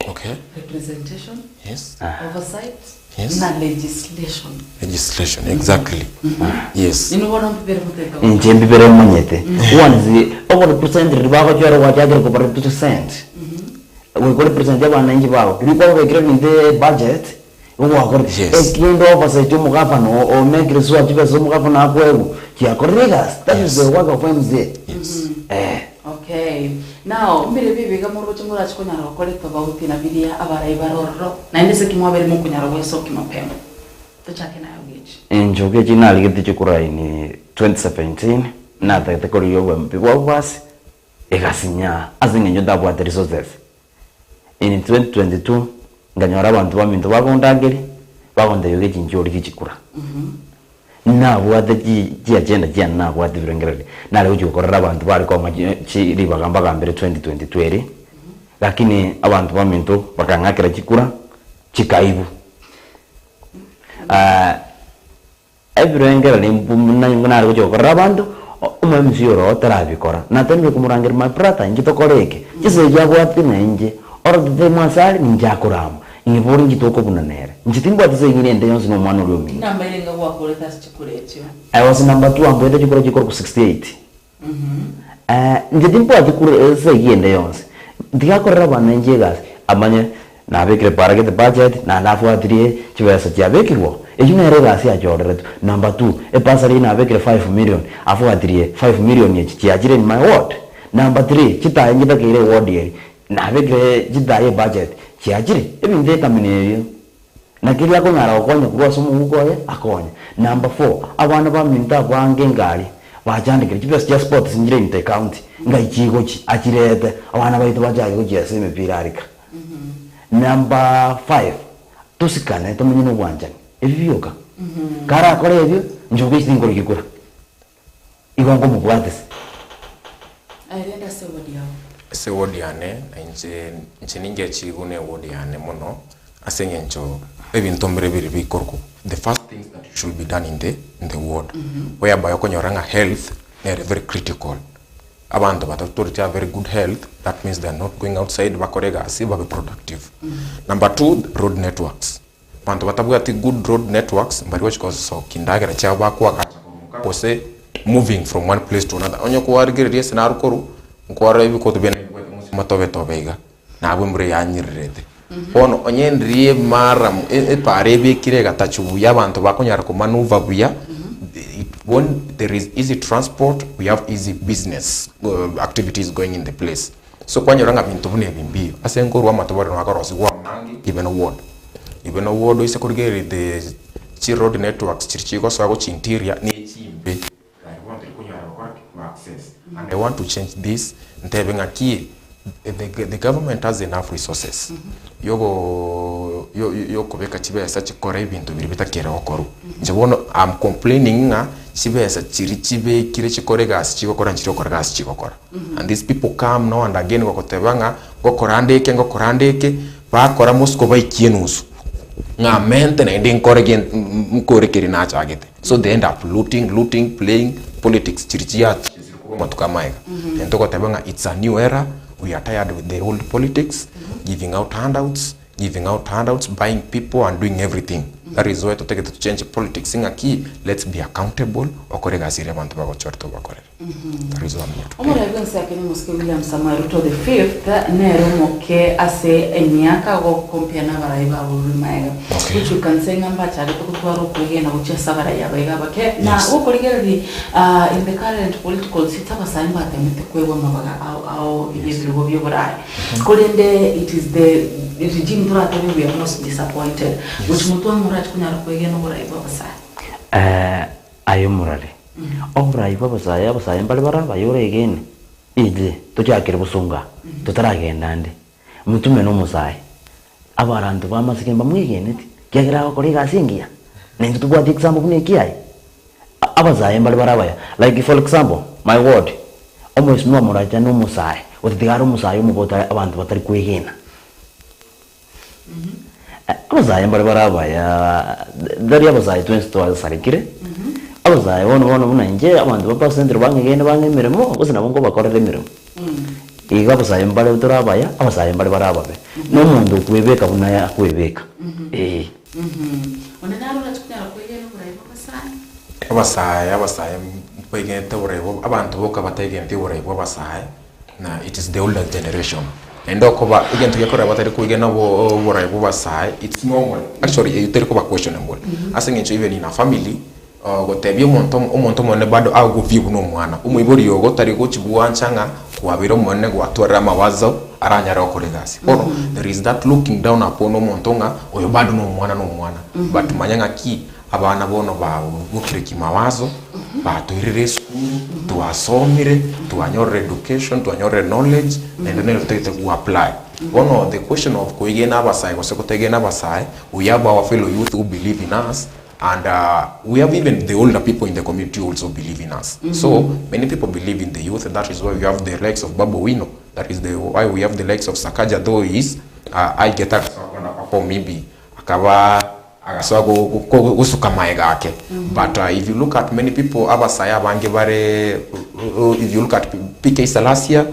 okay. Representation. Yes. Oversight. Yes. Na legislation. Legislation, exactly. Yes. You know what I'm prepared to nje bibere manyete. One over the percentage bago jero wajagere ko par 2%. We could present abananji bago. Kiko wekere in the budget. Ekiendo oversight mugafano o make research beso mugafano akwego. Kia corregas. That is the work of MCA. Yes. Okay. Now, mbere bibi ga muro chungura chikunyara okole tofauti na bidia abarai baroro. Na ndese kimwabere mukunyara weso kimapema. Tuchake nayo gechi. Njoge jina ligiti chukura ni 2017 na tekori yowe mpigwa basi egasinya azinge nyoda bwa resources. In 2022 nganyora abantu baminto bagondageri bagonde yoge chinjori kichikura. Na bwate ji agenda ji na bwate birengerere na leo jukorera abantu bari ko chiri bagamba gambere 2022 lakini abantu baminto bakangakira chikura chikaibu ebirengerere na leo jukorera abantu umemsioro tarabikora na tembe kumurangira maprata ngitokoreke chise jabwate nanje orode masali njakurama ingibori ngitoko bunanere ngitimba tuzengine ende yonse no mwana uri omi Namba irenga wakoreta chikuretyo. I was number 2 ambwete chikoro ku 68 ngitimba chikuru zegende yonse ndigakorera bana njegas amanye nabekire para the budget na nafuatirie chibesa cyabekirwo ejunere gasi ajorere number 2 e pasari nabekire 5 million afuatirie 5 million yechi cyagire in my ward Number 3 chitaye njita kire ward yeri na vekire chitaye budget chiachiri ebinde kamineyo na kila ko ngara okonya kuroso mu goye akonya. Number 4 abana ba minta bange ngari bajandikira chipesa cha sports njire inte county ngai chigo chi achirete abana baitu bajaye ko jese mipira arika. Number 5 tusikane tumenye no bwanjani ebyoka kara kore ebyo njoge singoro gikura igongo mubwatese ayenda se wodi yawo se wodi ane nje ninge chigune wodi ane mono asengencho ebintu mbere biri bikorko. The first things that should be done in the ward whereby okonyoranga health are very critical. Abantu batatu have very good health, that means they are not going outside bakorega asiba be productive. Number 2, road networks. Bantu batabuati good road networks mbari which cause so kindagera cha bakwa kose moving from one place to another. Onyo ko warigere scenario koru nkwara ibiko to bene matobe tobega na abumbre yanyirete. Ono onyendrie mara pare bekire gatachu buya abantu bakonyara ko manuva buya. When there is easy transport, we have easy business activities going in the place. So kwa nyoranga bintu bune bimbi asengo rwa matobore nakarosi wa mangi even a ward is a the road networks chirichiko so go interior ni chimbe. I want to access and I want to change this ntebinga ki the government has enough resources. Yoko beka chibesa chikore ibintu biri bitakera okoru. Njabono I'm complaining nga chibesa chirichibe kire chikore gas chikokora nchikokora gas chikokora. And these people come now and again gokotebanga gokorandeke bakora musko baikienusu. Nga mente na ndi nkore kiri na chagete. So they end up looting, playing politics chirichia matukamaika. Ntoko tebanga it's a new era. We are tired with the old politics, giving out handouts, buying people and doing everything. That is why to take it to change politics. Singa key, let's be accountable. Okorega sire bantu bako chorto bakore. That is what I'm here to Omora ebensa kene muske William Samuel Ruto the 5th nero moke ase enyaka go kompia na baraiba ulumaega. Which you can say ngamba chale to kutwaro kuige na kuchesa baraiba baiga bake. Na okorigeri in the current political system asaimba atemete kwewa mabaga au yebiri bobyo borai. Kolende it is the regime turatobi we are most disappointed. Which mutu amurati kunyara kuige no baraiba basai. Ayo murare. Obrai babasaya mbali baraba yore again ije tujakire busunga tutaragenda ndi mutume no musai abarantu bamasikemba mwigene kyagira ko riga singia nindi tubwati example kune kiyai abasaya mbali baraba like for example my word almost no muraja no musai utigaro musai umugota abantu batari kwigena abasaya mbali baraba ya dari abasaya 20 to sarikire abazai wono muna nje abantu bapa centre bangegene bangemiremo kusina bongo bakorere mirimo iga abazai mbale uturabaya abazai mbale barababe no mundu kwebeka bunaya kwebeka onenalo natukira kwegene kuraiba basai abasai kwegene tawrebo abantu boka batagene tawrebo abasai na it is the older generation endoko ba igento yakora batari kwegene bo boraibo basai it's normal actually you tell ko ba questionable asengencho even in a family gotebye umuntu mone bado aguvibu no mwana umwibori yogo tari go chibuwanchanga kwabiro mone gwatwara mawazo aranyara okoregasi there is that looking down upon umuntu nga oyo bado no mwana but manyanga ki abana bono ba gukireki mawazo ba toirere school tuasomire tuanyore education tuanyore knowledge and then to apply the question of kuigena abasai gosekotegena abasai we have our fellow youth who believe in us. And we have even the older people in the community also believe in us. So many people believe in the youth, and that is why we have the likes of Babu Wino. That is why we have the likes of Sakaja, though is I get that for maybe akawa agasago usuka maegake. But if you look at many people, abasaya bangevare. If you look at PK Salasia,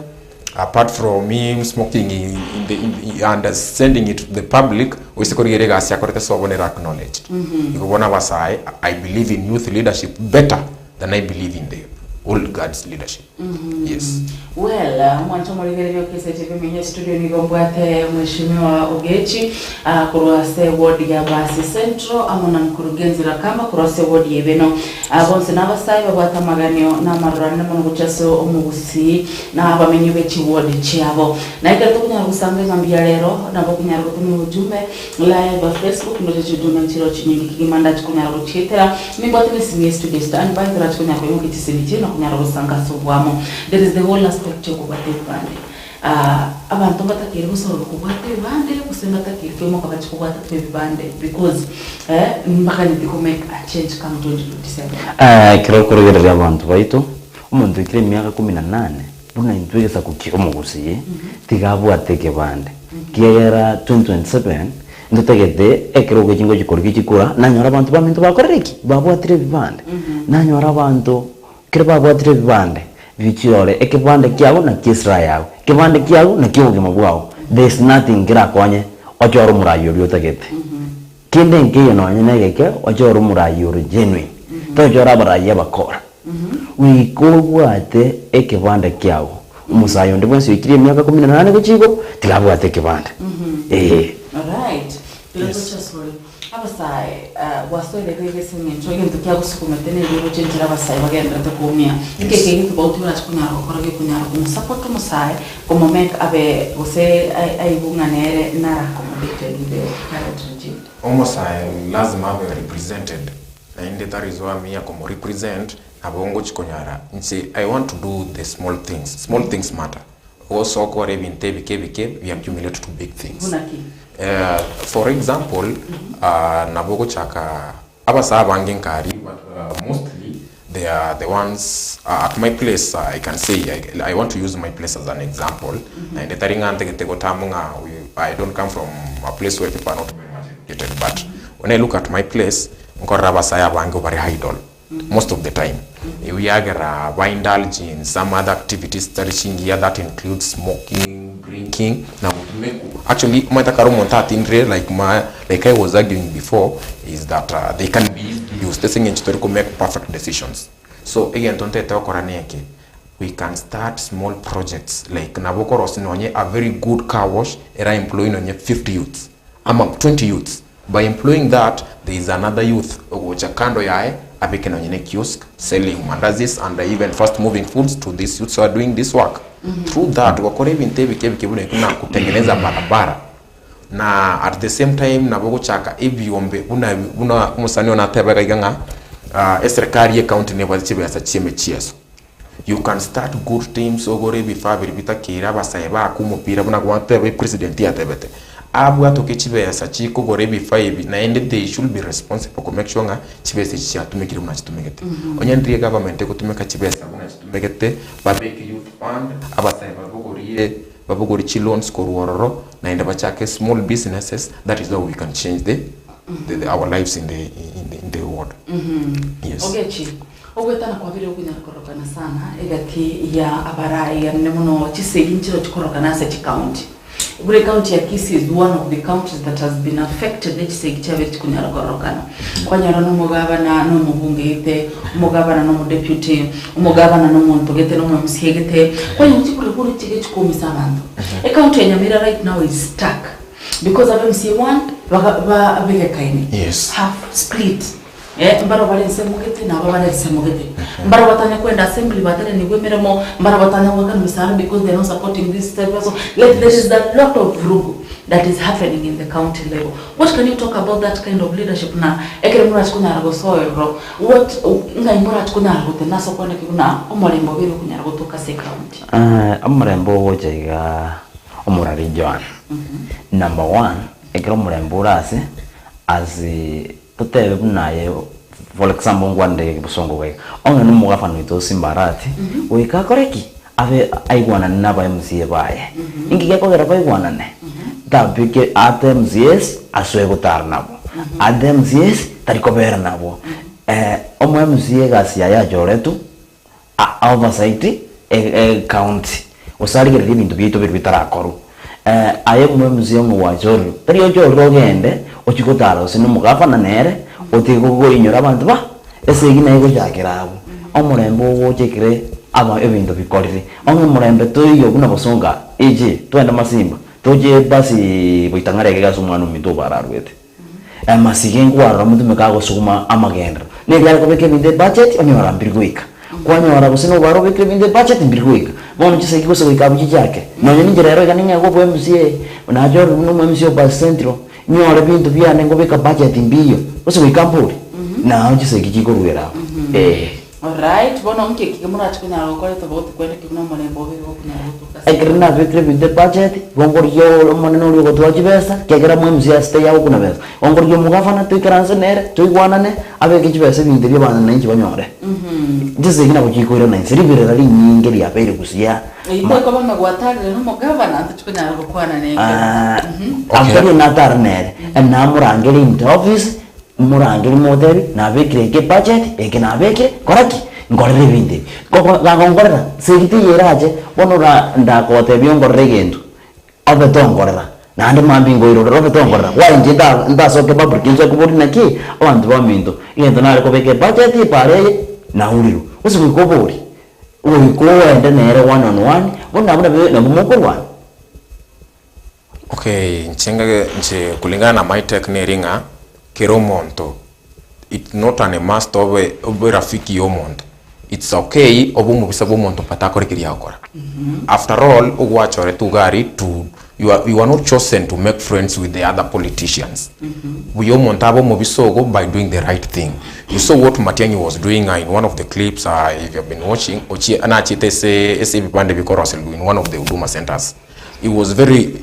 apart from him smoking in the and sending it to the public, we acknowledged. I believe in youth leadership better than I believe in the old guards leadership. Yes. Well, mwanzo mwaligere kisa TV mwenye studio ni gombwate mheshimiwa Ogechi kurwase ward ya Basi Central amona mkurugenzi rakamba kurwase ward yebeno bonse nabasai babwata maganyo na marurana muguchaso omugusi na abamenyi bechi ward cyabo na ikato kunya gusanga ngambia rero nabo kunya rutume ujumbe live Facebook ndo cyudume ntiro chinyingi kigimanda kunya ruchitera nimbote ni studio stand by tara kunya ko yungi tisibiti na kunya rusanga sobwamo. There is the whole aspect yo kubate bande abantu batakiri busoro kubate bande kusema takiri kemo kabati kubate bande because mpaka ndiko make a change come 2027 kiro kurugera abantu baito umuntu ikire myaka 18 buna intwegeza kukiko mugusiye tigabwate bande kiyera 2027 ndotegete ekiro gichingo gikorwa gikura nanyora abantu bamintu bakorereki babwatire bibande nanyora abantu kire babwatire bibande vichore ekibande kyabo na kisra yao kibande kyabo na kibugimo bwao there's nothing kirakonye ochoro murayo byotegete kinde ngiyo no nyenegeke ochoro murayo genuine tojora baraya bakora wikobwate ekibande kyabo umusayo ndibwe sikiri myaka 18 guchigo tigabwate ekibande alright tulocha sorry abasai wasore kwegese ngenzo ngento kya gusukumete nebiro chenjira abasai bagenda takumia ikeke gitu bautura kunyaro korage kunyaro umusupport umusai como make abe você aibunga nere nara accommodate the current regime umusai lazima abe represented and that is why me como represent abongo chikonyara nsi I want to do the small things matter also kore binte bike we accumulate to big things. For example, Nabogo Chaka, Abasa Banging Kari, but mostly they are the ones at my place. I can say I want to use my place as an example. And the Taringa, I don't come from a place where people are not very much educated, but when I look at my place, Nkorabasaya Bango very idle most of the time. We are indulge in some other activities that include smoking, drinking. Now, actually, like I was arguing before, is that they can be used to make perfect decisions. So again, we can start small projects like Nabokoros a very good car wash, employing 50 youths, among 20 youths. By employing that, there is another youth which a kando yae a kiosk selling mandazis and even fast moving foods to these youths who are doing this work. Through that, wakore bintebi kuna kutengeneza barabara. Na at the same time Nabogo Chaka ebiombe una umusani onateba kaganga serikali account ne bachibe asa chime chieso. You can start good teams ogore bifabiri bitakira basaiba kumupira buna kwantebe president yatebete. Abu atoke chibesa chiko gorebi 5 na ende they should be responsible to make sure nga chibesa chiatumikire muna chitumekete onyendiye government ekutumeka chibesa muna chitumekete babeke youth fund abasai babogori loans koruororo na ende bachake small businesses. That is how we can change our lives in the world. Yes. Ogechi ogwetana kwa vile okunya korokana sana egati ya abarai ya nemuno chisegi nchiro chikorokana se county. Every county ya Kisii is one of the counties that has been affected n'ekisegi kyabeti kunyara korokana. Kwanyara n'umugabana n'umubunge ite, umugabana n'umudeputy, umugabana n'umuntu gete n'umuMCA gete. Kwanya mukikurikuru kige kikomisa abantu. A county ya Nyamira right now is stuck because of MC1 abege kaini. Yes. Half split. Mbaro bale nsemugete na baba bale nsemugete. Mbaro batanya kwenda assembly batane ni gwemeremo mbaro batanya wakana misara because they are not supporting this type. So there is a lot of rugu that is happening in the county level. What can you talk about that kind of leadership na ekere mura chikunya ragosoero what ngai mura chikunya ragote naso kwenda kibuna omorembo biro kunya ragotoka se county omorembo wojaiga omurari Joan. Number 1 ekere omorembo rase as tutebe bunaye for example ngwande busongo gwe onge numugafano ito simbarati wika koreki ave aigwana naba MCA baye ingike kogera baigwana ne tabike ATMCS aswe gutarnabo ATMCS tarikobera nabo omo MCA gasia ya joretu oversight county usaligere ibintu bito bitarakoru aye mu MCA mu wajoro tari ojoro gende ochikotaro sino mugafana nere otiko go inyora abantu ba esegi na ego jakirabo omurembo wo chekire aba ebintu bikorire onge murembe toyo buna bosonga eje twenda masimba toje basi boitangarege gasumwana mito bararwete masigengo ara mutu mekago suguma amagenda nebyali kobeke binde budget onyora mbirwika kwanyora gusino baro beke binde budget mbirwika bono chise kigose wikabuji jake nonye ninjera ero ganinya go bwe MCA unajo no MCA bus central nyora bintu byane ngo beka budget mbiyo ose wikampuri na chise kikikorwera alright bono mke kikimura chikunya lokole to botu kwenda kikuno mone bobe go kunya botu ekrina beke binde budget gongoryo mone no lyo twaji besa kegera mwe MCA stay yawo kuna besa ongoryo mugafana tuikaranse nere tuigwanane abeke chibese binde byo bana nanchi banyore jise kina kuchikorera na siribere rali nyinge lya pere kusia ite ko bama gwatagire no mugavana ntachikunya lokwana nenge akari na tarnere na murangeli in office murangeli modeli na bekire ke budget eke na bekire koraki ngorere binde ngongorera segiti yeraje bonora ndakote byongorere gentu obe tongorera nande mambingo iro robe tongorera wainje ndasoke babur kinzo kuburi naki abantu baminto ngento nale ko beke budget pare na uliro usikubori uko ende nere one on one bona na mukorwa. Okay, nche kulingana na my tech neringa kero monto it's not an must obe rafiki yo monto it's okay obu mubisa bo monto patakore kiri yakora after all ogwachore tugari to you are not chosen to make friends with the other politicians yo monto abo mubisogo by doing the right thing. You saw what Matiang'i was doing in one of the clips if you have been watching ochi anachite se bipande bikorosel in one of the huduma centers. It was very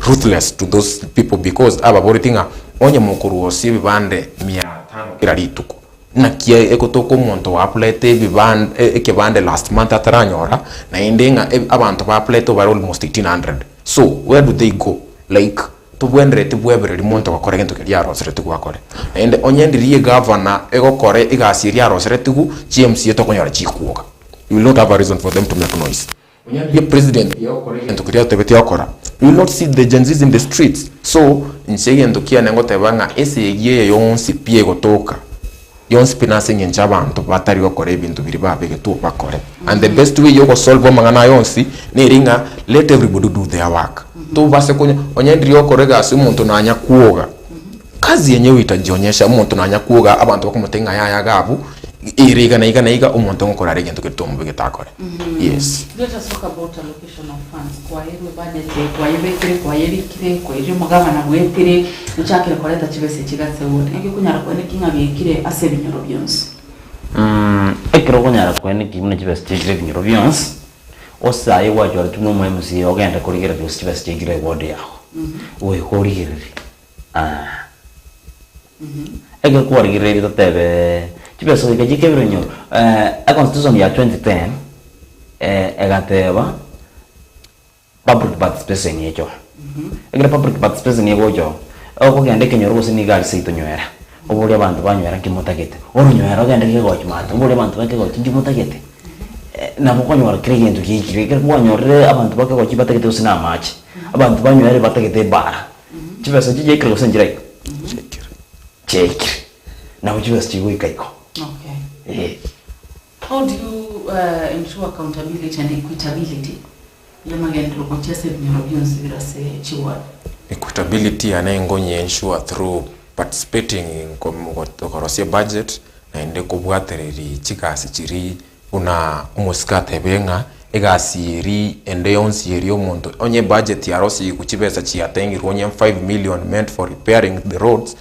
ruthless to those people because ababoritinga onye mukuru osi bibande 500 kila rituko na kia ekotoko monto wa plate bibande ekebande last month ataranyora na indenga abantu ba plate over almost 1800. So where do they go? Like tubwendere tibwebere limonto bakore gento kya rosere tugwakore and onyendirie governor egokore igasiria rosere tugu GMC etokonyora chikuoka. You will not have a reason for them to make noise. The president and to create a better you will not see the Gen Zs in the streets. So nchege ndokia nengote banga ese ye yonsi pie gotoka yonsi pinasing enchabantu batari bakore ibintu biri babege tu bakore and the best way yoko solve mangana yonsi niringa let everybody do their work tu base kunya onyendri yokorega asi umuntu nanya kuoga kazi yenyewe itajionyesha umuntu nanya kuoga abantu bakomutenga yaya gabu iriga na iga umuntu ngokora regento kitombo bigetakore. Yes, let us talk about allocation of funds kwa hiyo budget kwa yebekire kwa yerikire kwa hiyo mugabana gwetire muchakire koleta chibese chigatse wote ngiki kunyara kwa kinga byekire ase binyoro byonse ekiro kunyara kwa kimune chibese chikire binyoro byonse osaye wajora tuno mu MC ogenda kuligera byose chibese chikire wode yaho we kuligere ege kwa ligere totebe chibese chikike binyoro a constitution ya 2010 egateba public participation yecho egre public participation yecho okugende kenyoro gusini gali seito nywera obuli abantu banywera kimutagete orunywera gende kegochi mata obuli abantu bakegochi kimutagete nabo konyora kirigento kikire kwanyorere abantu bakegochi batagete usina amachi abantu banywera batagete bara chibese chikire gusenjira chekire nabo chibese chigwikaiko. Okay. How do you ensure accountability and equitability? Equitability anengonye ensure through participating in korosia budget na ende kubwatereri chikasi chiri una umusikate benga egasiri ende yonsiri omuntu onye budget ya rosi kuchibesa chiatengi ronye 5 million meant for repairing the roads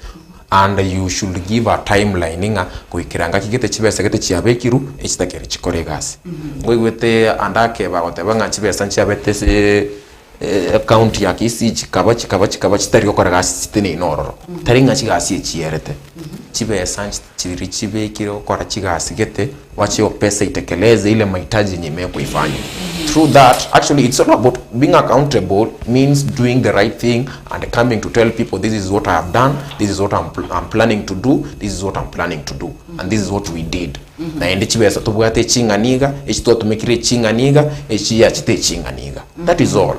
and you should give a timeline inga kuikiranga kigete chibesa gete chiabekiru echitakere chikore gasi gwegwete andake bagotebanga chibesa chiabete se account ya kisi chikaba chitari gukora gasi chitene inororo taringa chigasi chierete chibesa chiri chibekiro gukora chigasi gete wache pesa itekeleze ile mahitaji nyime kuifanya. Through that, actually it's all about being accountable means doing the right thing and coming to tell people this is what I have done, this is what I'm planning to do, this is what I'm planning to do, and this is what we did. Na ende chibesa tubwate chinganiga echito tumekire chinganiga echiya chite chinganiga. That is all.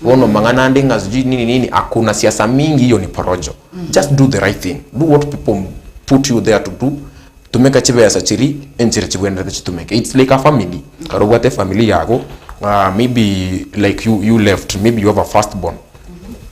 Wono mangana ndinga ziji nini akuna siasa mingi hiyo ni porojo. Just do the right thing. Do what people put you there to do. tumeka chibesa chiri enchire chibwendete chitumeke. It's like a family. Karobwate family yako, maybe like you left, maybe you have a firstborn.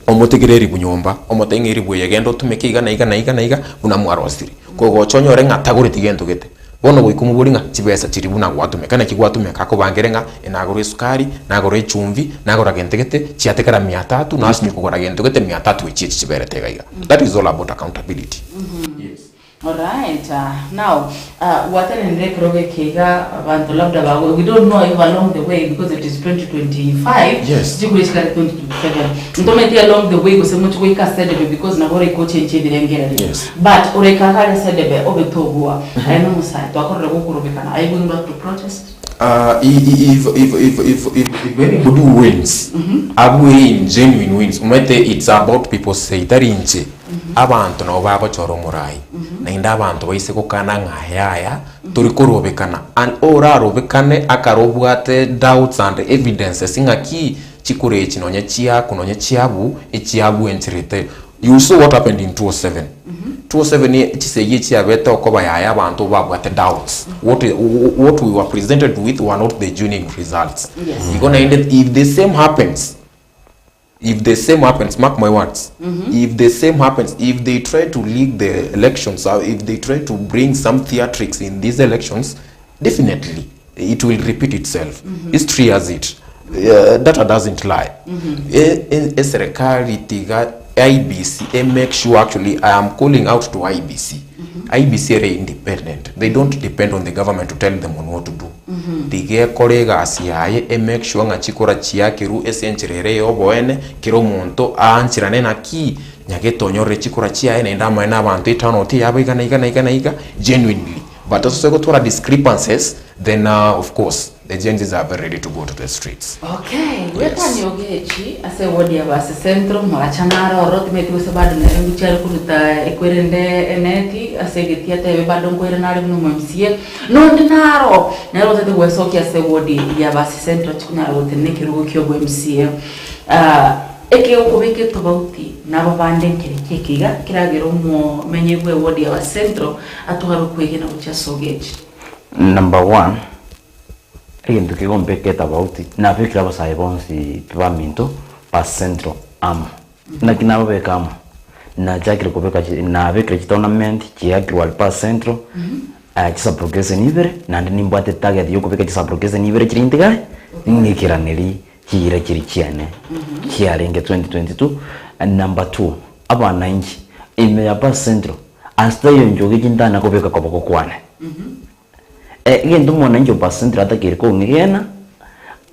Omotegereri bunyomba, omotengeri bwe yagendo tumeke iga unamwarosiri. Kogo chonyore ngataguri tigento gete. Bono goikumuburi chibesa chiri buna gwatumeka na kigwatumeka ko bangerenga enagore sukari, nagore chumvi, nagora gentegete chiatekara 300 na asmi kugora gentegete 300 echi chiberete gaiga. That is all about accountability. Yes. All right. Now, what an indecrobe kega abantu labda bago. We don't know if along the way because it is 2025. Yes. Jigure chikare 2027. Ntometi along the way go semuch go ikasedebe because nagore ko chenche direngera. Yes. But ureka kare sedebe obetogwa. I know musai to akore go kurobekana. Are you going back to protest? If anybody wins, abu genuine wins. Umete it's about people say that inche. Abantu na obaba choro murai. Na inda abantu baise ko kana ngayaya turi korobekana and ora robekane akarobwate doubts and evidences ingaki chikure chinonye chia kunonye chiabu echiabu enchirete. You saw what happened in 2007. 2007 chiseye chiabeta okoba yaya abantu babwate doubts. What we were presented with were not the genuine results. Yes. You're gonna end it if the same happens. If the same happens, mark my words. If the same happens, if they try to leak the elections, or if they try to bring some theatrics in these elections, definitely it will repeat itself. History has it. Data doesn't lie. IBC, make sure actually I am calling out to IBC. IBC are independent. They don't depend on the government to tell them on what to do. They get colleague asiaye make sure nga chikora chia kiru esencherere yo boene kiro monto anchirane na ki nyage tonyore chikora chia ene ndama ena abantu itano ti yabo iga genuinely. But also got to discrepancies, then of course the Gen-Zs are very ready to go to the streets. Okay, wepa ni ogechi ase wodi ya base centro mwachanara oroti metu bado na nguchari kuruta ekwerende eneti ase getia tebe bado ngwere nari no mamsie no ndinaro na rote te wesoki ase wodi ya base centro chikunyara gutene kirugo kyo MCA eke ukubike tobauti nabo bande kikiga kiragero mu menyebwe wodi ya base centro atugabe kwegena gucha sogechi. Number 1, egintu kigombeketa bauti na bikira basai bonsi pavamento pa centro am na kinabo bekam na jakire kubeka na bikira tournament chiakirwa pa centro chisa progression ivere na ndi nimbate target yo kubeka chisa progression ivere chirindiga nikiraneri chira chiri chiane chiarenge 2022. And number 2, abana inchi ime ya pa centro asta yo njoge chindana kubeka koboko kwane gendo mwana njo pasentri ata kiriko ngigena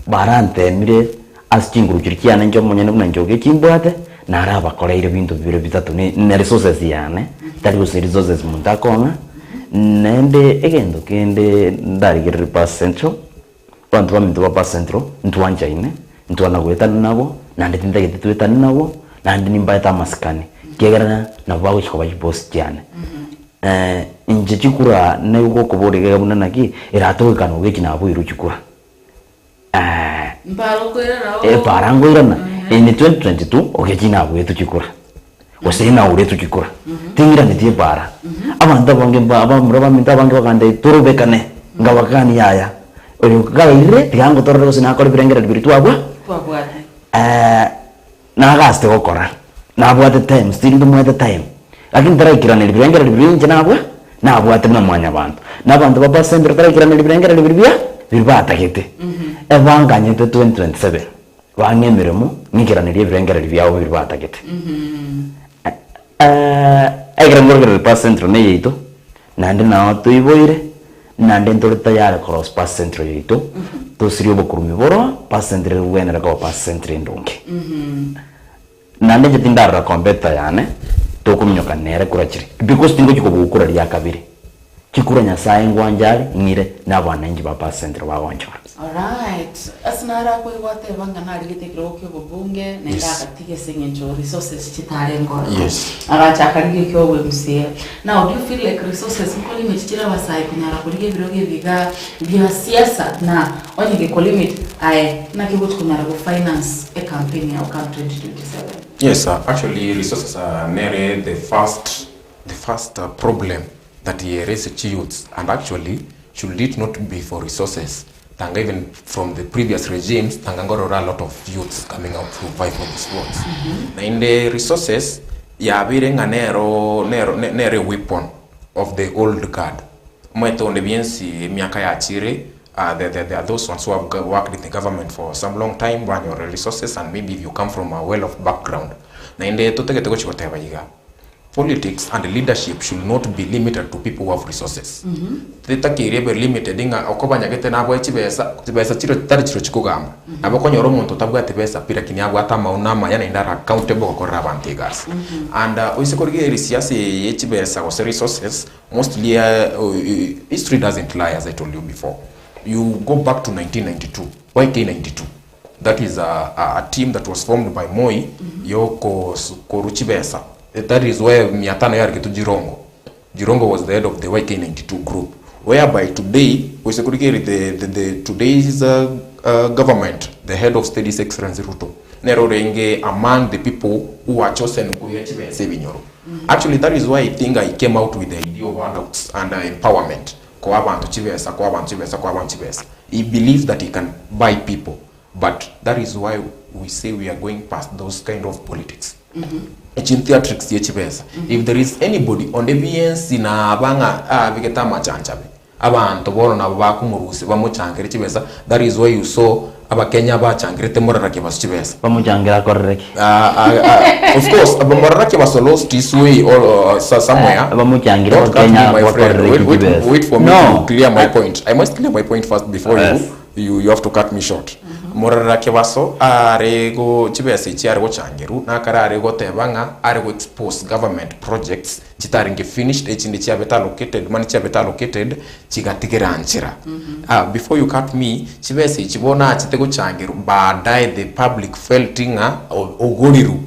barante mire asinguru kirkiana njo monyane kuna njoge chimbwate na araba koleire bintu bibiro bitatu ne resources yane tari go resources muntakonga nende egendo kende ndari gere pasentro bantu bamintu ba pasentro ntwanja ine ntwana gwetana nabo nande tindage twetana nabo nande nimbaita maskani kegera na bago chikoba boss cyane inje chikura ne uko kuborega bunana ki iratoka no geki nabo iruchikura Mbaro kwera rawo parango irana in 2022 ogechi nabo etuchikura osena ure tuchikura tingira netie para abanda bange abamura baminta bange bakande turubekane ngabakani yaya oyo gaire tigango torero sina kole birengera birituagwa twabwate na gaste gokora na bwate time still ndo the time lakini tarakirana libirengera libinje nabwa nabwate na mwanya bantu nabantu baba centro tarakirana libirengera libiribya bibatagete ebanganyete 2027 bangemeremo nikirana libirengera libyawo bibatagete egrangorgera pa centro ne yito nande na tuiboire nande ndorita yare cross pa centro yito to sirio bokurumi boro pa centro wenera ko pa centro ndonke nande jetindara kompeta yane tokumnyoka nere kurachiri because tingo chikobukura lya kabiri chikura nyasaye ngwanjali ngire nabana nji baba centro bagonjora. All right, asnara ko iwate bangana ligitekiro kyo bubunge nenda katige sengencho resources chitare ngora. Yes. Agacha karige kyo MCA. Now do you feel like resources ko limit chira basai kunyara kurige biroge biga bya siasa na onye ko limit ai na kibutu kunyara go finance a campaign ya ka 2027. Yes, actually resources are near the first problem that he raised youths, and actually should it not be for resources, tanga even from the previous regimes, tanga ngorora a lot of youths coming out to vie for the sports. Na in the resources, ya bire nga nero weapon of the old guard. Mweto onde biensi miaka ya chire, there are those ones who have worked in the government for some long time, when your resources, and maybe if you come from a well-off background. Na in the toteketeko chikoteba yiga. Politics and leadership should not be limited to people who have resources. Tetakirebe limited inga okobanya gete nabo chibesa chiro tari chiro chikugamba. Nabo konyoro muntu tabwa tebesa pira kinyabwa tamaunama yana indara accountable ko rabantegas. And usikorige risiyasi yechibesa ko resources mostly history doesn't lie, as I told you before. You go back to 1992, YK92. That is a team that was formed by Moi yoko koruchibesa. That is where Miatana Yargetu Jirongo. Jirongo was the head of the YK92 group. Whereby today, the today's government, the head of State is Excellency Ruto, Nerorenge among the people who are chosen Actually, that is why I think I came out with the idea of handouts and empowerment. He believes that he can buy people. But that is why we say we are going past those kind of politics. Theatrics yechibeza. If there is anybody on the BNC na abanga bigeta machanchabe abantu boro na bakumurusi bamuchangere chibeza, that is why you saw abakenya bachangere temorarake baschibeza bamuchangira korreki of course abamorarake was lost this way or somewhere bamuchangira Kenya wait for me to clear my point. I must clear my point first before you have to cut me short. Morarake baso arego chibese chiarego changeru na kararego tebanga arego expose government projects chitaringe finished echindi chiabeta located money chiabeta located chigatigeranchira. Before you cut me, chibese chibona chitego changeru badai the public feltinga ogoriru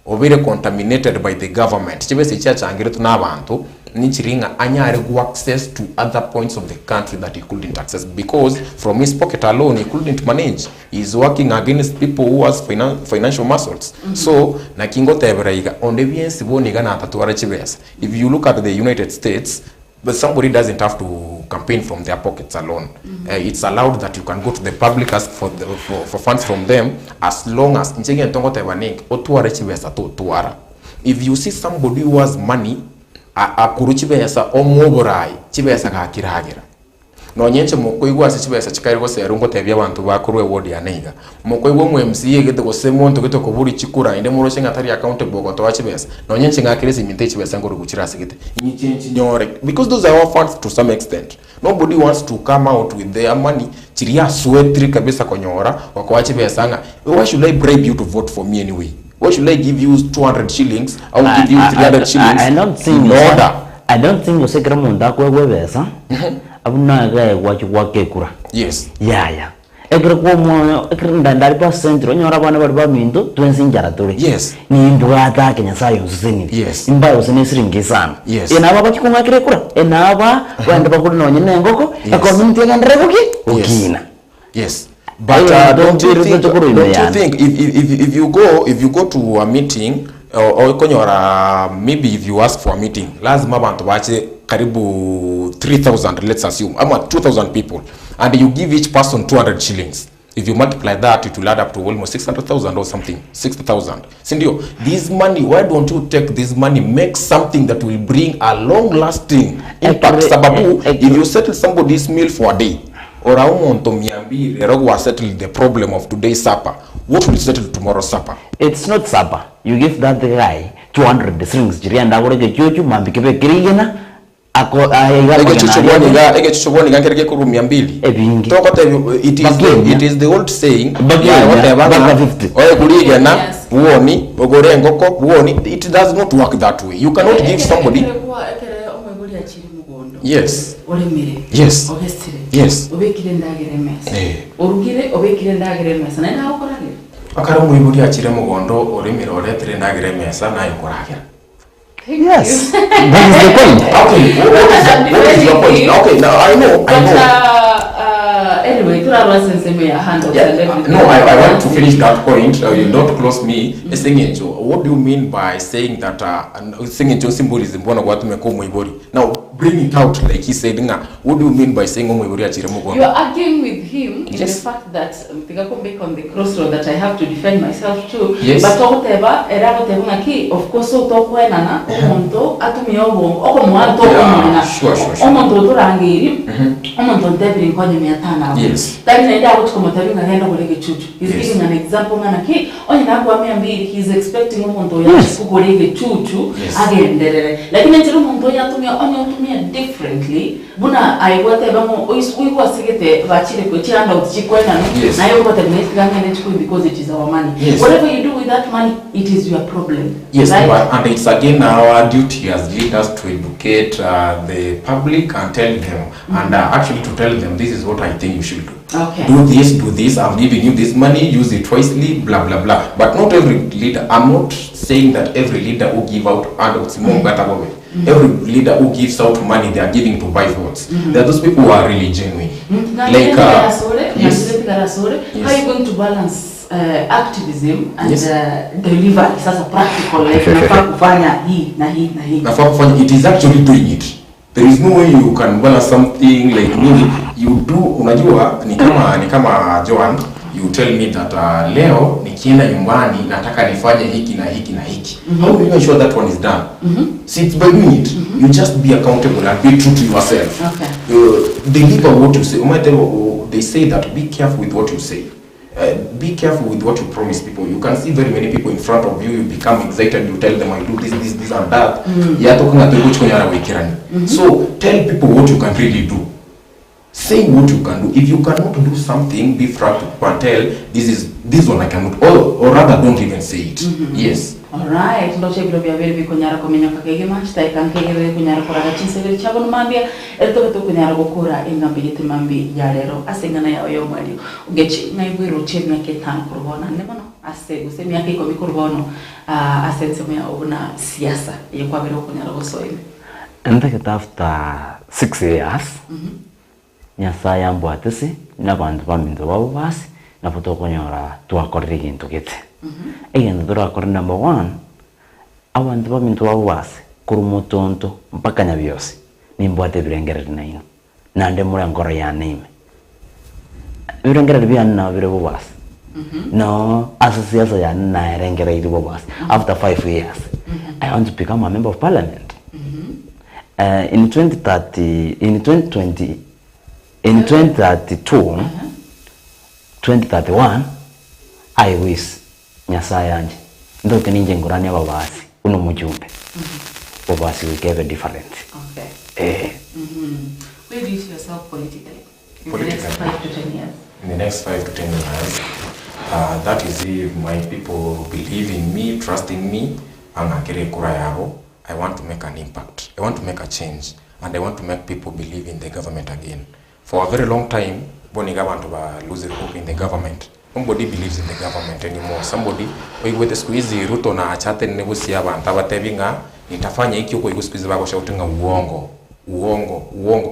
obire contaminated by the government. Chibese chiachangeru tunabantu nichiringa anyare go access to other points of the country that he couldn't access because from his pocket alone he couldn't manage. He's working against people who has financial muscles. So na kingo teberaiga onde biensi boniga na tatuara chibesa. If you look at the United States, but somebody doesn't have to campaign from their pockets alone. It's allowed that you can go to the public, ask for funds from them, as long as nchege ntongo tebaning otuara chibesa tuara. If you see somebody who has money akuru chibesa omuburai chibesa kakiragira no nyenche mukoigwa chibesa chikairwa serungo tebya abantu bakurwe ward ya neiga mukoigwa mu MCA gete ko semonto gete ko buri chikura inde muro shinga tari accountable ko to chibesa no nyenche ngakirese minte chibesa ngoro guchira sigete nyichenchi nyore because those are all funds to some extent. Nobody wants to come out with their money chiria sweatri kabisa konyora wako chibesa nga. Why should I bribe you to vote for me anyway? Why should I give you 200 shillings? I will give you 300 shillings. I don't think you say Gramunda Kwebesa. Abuna Wakekura. Yes. Yeah. Egramo Ekrandari Centro, you're one of our window, twins in Jaratori. Yes. Nimbuata Kenya Science singing. Yes. In Bios and Sringisan. Yes. In our Wakura. In our when the Bakuno Nengoko, a community and Revoki. Yes. But don't you think if you go to a meeting or maybe if you ask for a meeting, lazima bantu bache karibu 3,000, let's assume, 2,000 people, and you give each person 200 shillings. If you multiply that, it will add up to almost 600,000 or something, 60,000. Sindio, this money, why don't you take this money, make something that will bring a long-lasting impact? Sababu, if you settle somebody's meal for a day, or settle the problem of today's supper, what will settle tomorrow's supper? It's not supper. You give that guy 200 strings. It is the old saying, it does not work that way. You cannot give somebody. Yes. Yes. Yes. Akaramu iburi achire mugondo orimiro oretere ndagire mesa na yokoragira. Yes. That is the point. Okay. What is your point? Okay, now I know. Anyway, no, I want to finish that point. You don't close me. What do you mean by saying that singing symbolism? Now, bring it out like he said nga. What do you mean by saying omwe achire mugo? You are arguing with him in the Yes. fact that Tigako back on the crossroad that I have to defend myself too. Yes. But whatever, era whatever ngaki, of course utokwenana omuntu atumia obongo okomwanto omwana. Sure. Omuntu oturangiri omuntu ndebiri nkonye 500. Yes. That is idea ukuthi komotabi ngagenda kuleke chuchu. He's Yes. giving an example ngana onye nakwa 200 he's expecting umuntu yakuleke chuchu agenderere. Lakini ntiro umuntu yatumia onye utumia differently. Buna aiwate bango uikwa sigete bachire ko chanda utichikwena Yes. na yo kote ngene chikwe because it is our money. Yes. Whatever you do with that money, it is your problem. Yes, right? but, and it's again our duty as leaders to educate the public and tell them, and actually to tell them this is what I think you should do. Okay. Do this, I'm giving you this money, use it wisely, blah, blah, blah. But not every leader, I'm not saying that every leader who give out handouts, every leader who gives out money, they are giving to buy votes. There are those people who are really genuine. Like, yes. Yes. How are you going to balance activism and Yes. delivery? Sasa practical, like nafaa kufanya hii na hii na hii. Nafaa kufanya, it is actually doing it. There is no way you can balance something like me. You do, unajua, ni kama Joan, you tell me that leo nikienda nyumbani nataka nifanye hiki na hiki na hiki. How do you ensure that one is done? See, it's by doing it. You just be accountable and be true to yourself. Okay. Deliver what you say. They say that be careful with what you say. Be careful with what you promise people. You can see very many people in front of you. You become excited. You tell them, I do this, and that. So tell people what you can really do. Say what you can do. If you cannot do something, be frank to people and tell this one I cannot, or rather don't even say it. Yes. Alright, ndo chebiro bya bere bikunyara komenya kakege machita ikankegere kunyara koraga chinsebere chabo numambia elitoke kunyara gukura ingambirite mambi ya lero asengana yawe yo mwali ugechi ngaibwiro chemya ketano kurubona nemono ase usemya kiko bikurubono asense mya ubuna siasa yekwa bere kunyara gosoime Ndake after 6 years nyasa yambo atese nabantu baminzo babo basi nafoto konyora twakorire kintu gete egenda turakora number 1 abantu bamintu babo basi kurumotonto mpaka nyabyose nimbwate birengerere naino nande muri ngoro ya nime birengerere byanna bire bo basi no asosiasa ya na erengere iri bo basi after 5 years I want to become a member of parliament in 2030 in 2020 in 2032 2031 I wish nyasaya anje ndoke ninje ngurani ababasi uno mujumbe babasi we gave a different where do you see yourself politically in the next 5 to 10 years? In the next 5 to 10 years, that is if my people believe in me, trust in me, and I want to make an impact. I want to make a change, and I want to make people believe in the government again. For a very long time, Boni government were losing hope in the government. Nobody believes in the government anymore. Somebody, with the squeeze Ruto na achate negosia abantu abatevinga nitafanya hiki huko iko squeeze bako shoutinga uongo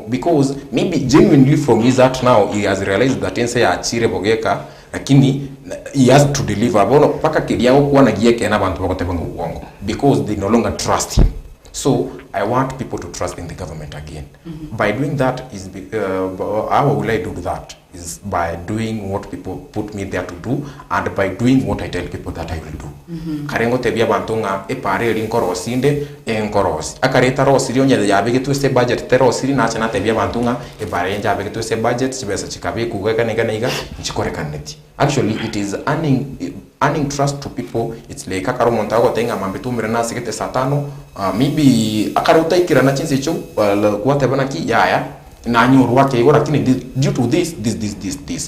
because maybe genuinely from his heart now he has realized that ense ya achire bogeka lakini he has to deliver bono paka kiliao kuwa na gieke na abantu bako tevinga uongo because they no longer trust him. So I want people to trust in the government again. By doing that how will I do that? Is by doing what people put me there to do, and by doing what I tell people that I will do. Karengo tebia bantunga epare rinkorosinde enkorosi. Akareta rosiri onye yabe gitu se budget terosiri na chana tebia bantunga epare yabe gitu se budget chibesa chikabe kugeka nega chikorekaneti. Actually it is earning trust to people. It's like akaro montago tenga mambetu mirana sekete satano maybe akaro taikira na chinse cho kuatebana ki yaya na nyoro wake iko lakini due to this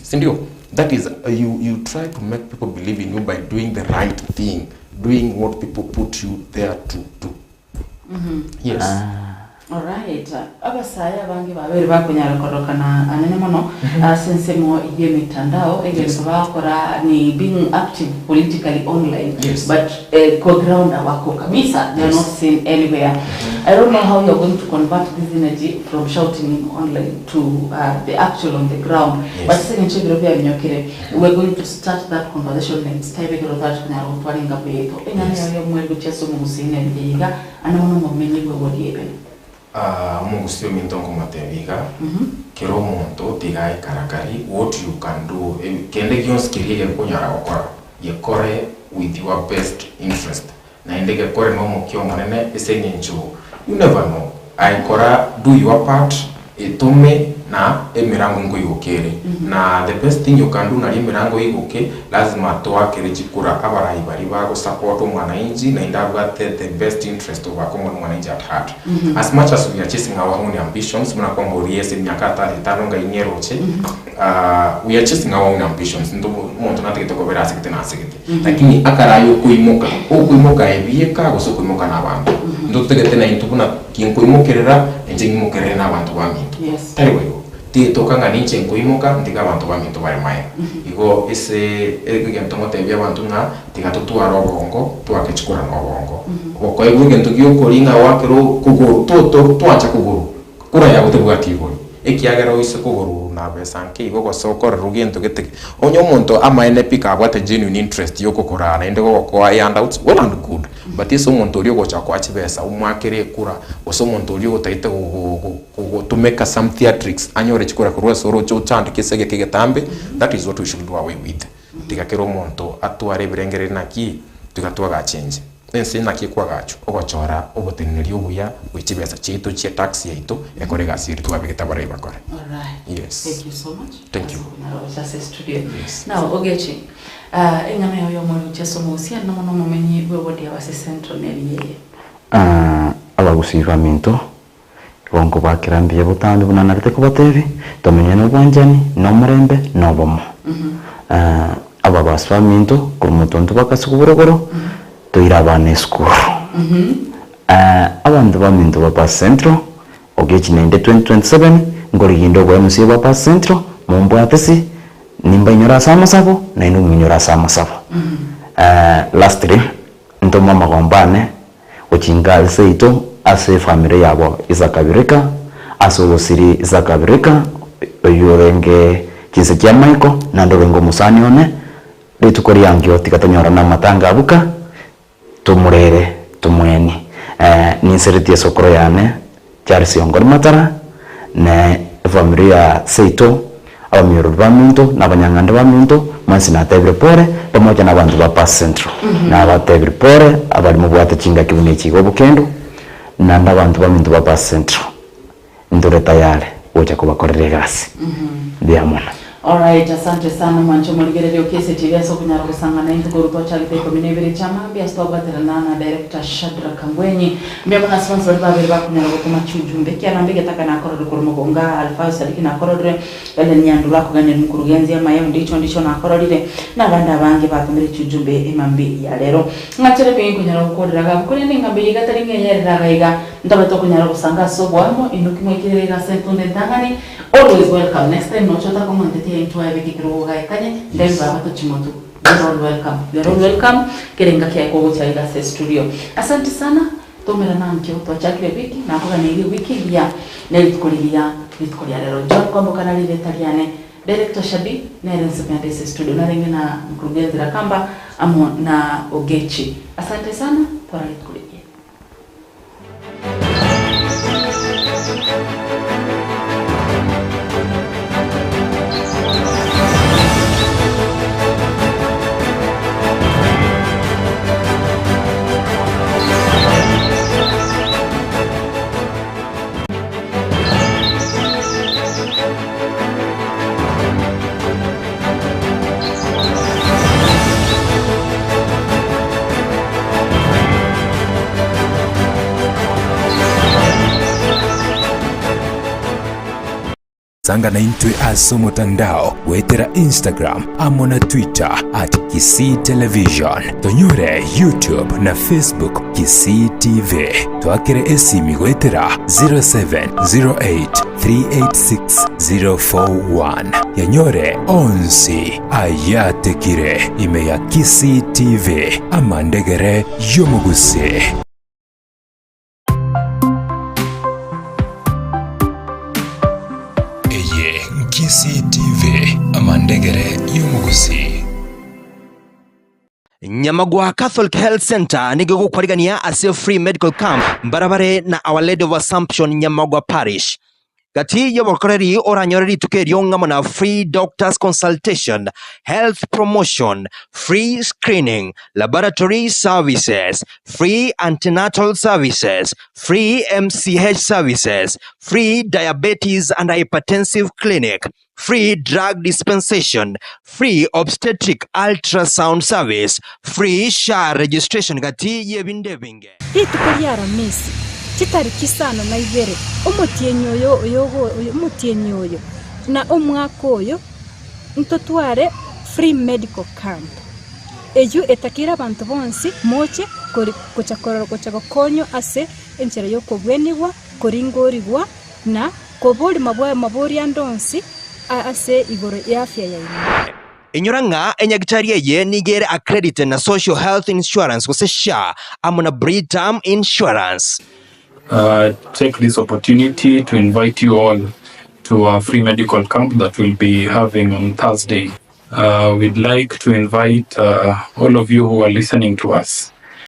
sindio. That is you try to make people believe in you by doing the right thing, doing what people put you there to do. Yes. Alright, abasaya bangi babere bakunyara koroka na anene mono sense mo ye mitandao egesa bakora ni being active politically online. Yes. But ko ground awako kamisa they are not seen anywhere. I don't know how you are going to convert this energy from shouting online to the actual on the ground. Yes. But second chebiro bya binyokere we are going to start that conversation next time egero that kunyara utwalinga beto engane yo mwego cheso mu musine biga ana mono momenye gwe wodiebe. Mugusio mintongo matebiga kero monto tigai karakari what you can do kende gions kirige kunyara okora yekore with your best interest na indege kore no mukio manene esenyencho you never know aikora do your part etume na emirango ngo igukere na the best thing you can do na emirango iguke lazima toa kirejikura abarai bari bago support mwananchi na indabwa the best interest of mwananchi at heart as much as we are chasing our own ambitions muna kwa mboriese miaka 35 nga inyeroche we are chasing our own ambitions ndo muntu nategete ko berase kitena asigete lakini akarayo kuimoka ebieka goso kuimoka nabantu ndo tegete na intubuna kinkuimokerera enjingimukerera nabantu bamintu tari toka ngani nchenko imoka ndiga abantu bamintu bari maye igo ese egento motebya abantu nga tigatutua robongo twakechukura nobongo oko egento gyokoringa wakero kuguru twancha kuguru kura ya gutebwa kigoro ekiagera oise kuguru na besanke igo gosokora rugento gete onyo muntu amaene pika abwate genuine interest yokokora na ndego kwa handouts well and good but iso muntu uri gocha kwa chibesa umwakere kura oso muntu uri gotaite to make some theatrics anyore chikora kurwa soro cho chand kisege kigetambe that is what we should do away with tikakero muntu atware birengere naki tugatwaga change ense naki kwa gacho ogochora oboteneri obuya wichibesa chito chia taxi yaito ekore gasiri twabigeta bare bakore. All right. Yes. Thank you so much. Thank you. Just studio. Yes. Now Ogechi engame yo mo chesomo sia no no momenyi bwodi abase central neli yeye. Abagusivamento bongo bakirambiye butambi bunanarite kubatevi tomenye no bwanjani no murembe no bomo. Aba basvamento kumutonto bakasukubugoro toira bane school. Abantu baminto bapa central Ogechi nende 2027 ngorigindo bwa MC bapa central mombo atesi nimba inyora sama sabo na inu inyora sama sabo. Lastly ndo mama gombane ochinga seito ase family yabo izakabirika aso siri izakabirika yorenge kise kya Michael na ndorengo musani one litukori yangyo tikatanyora na matanga abuka tumurere tumweni ni seriti sokoro yane charisi ongor matara na familia seito abamiro baminto nabanyangande baminto mansi na tebire pore pamoja na bantu ba central na abatebire pore abali mu bwate chinga kibune chigo bukendo na ndabantu baminto ba central ndore tayari ocha kubakorera gasi ndiamona. All right, asante sana mancho moligerero kese tiveso kunyara kusangana into goruto cha gite kominebere chama bia stoba terana director Shadra Kangwenyi mbia mwana sponsor babere bakunyara gutuma chujumbe kia nambege taka na kororo kurumogonga alfa sadiki na kororo ele nyandula kugane mukurugenzi ama yemu ndicho na kororire na banda bange batumire chujumbe emambi ya lero ngachere pe kunyara gukorera ga kuri ninga mbi gataringe yerera gaiga ndabe to kunyara kusanga sobwamo inuki mwekirega sentunde ndangani always welcome next time no chota ko mondete into ebe kikiro ga kanye then baba to chimoto you're all welcome kerenga kia ko cha ida studio asante sana tomera namkyo to chakire wiki na kwa ni wiki ya nelikulia lero Joan Kwamboka na lile Italiane director Shadi na Rense studio na rengi na mkurugenzi Rakamba amo na Ogechi asante sana kwa likulia. Sanga na intwe aso mutandao wetera Instagram amo na Twitter @Kisii Television tonyore YouTube na Facebook Kisii TV twakire esimi wetera 0708386041 yanyore onsi ayatekire ime ya Kisii TV amandegere yomuguse. Kisii TV amandegere yumugusi. Nyamagwa Catholic Health Center nigigukwarigania ase free medical camp barabare na Our Lady of Assumption Nyamagwa Parish. Gati ya wakoreri oranyoreri tukerio ngamona free doctors consultation, health promotion, free screening, laboratory services, free antenatal services, free MCH services, free diabetes and hypertensive clinic, free drug dispensation, free obstetric ultrasound service, free SHA registration gati yebinde binge. Hii tukulia Ramisi chitariki sana na igere omutienyi oyo na omwaka oyo ntotware free medical camp eju etakira abantu bonsi moche kucha gokonyo ase enchera yokobwenigwa koringorigwa na kobori mabori andonsi ase igoro ya afya ya ino. Inyoranga enyagitari ye nigere accredited na social health insurance kose SHA amona Britam insurance. Take this opportunity to invite you all to a free medical camp that we'll be having on Thursday. We'd like to invite all of you who are listening to us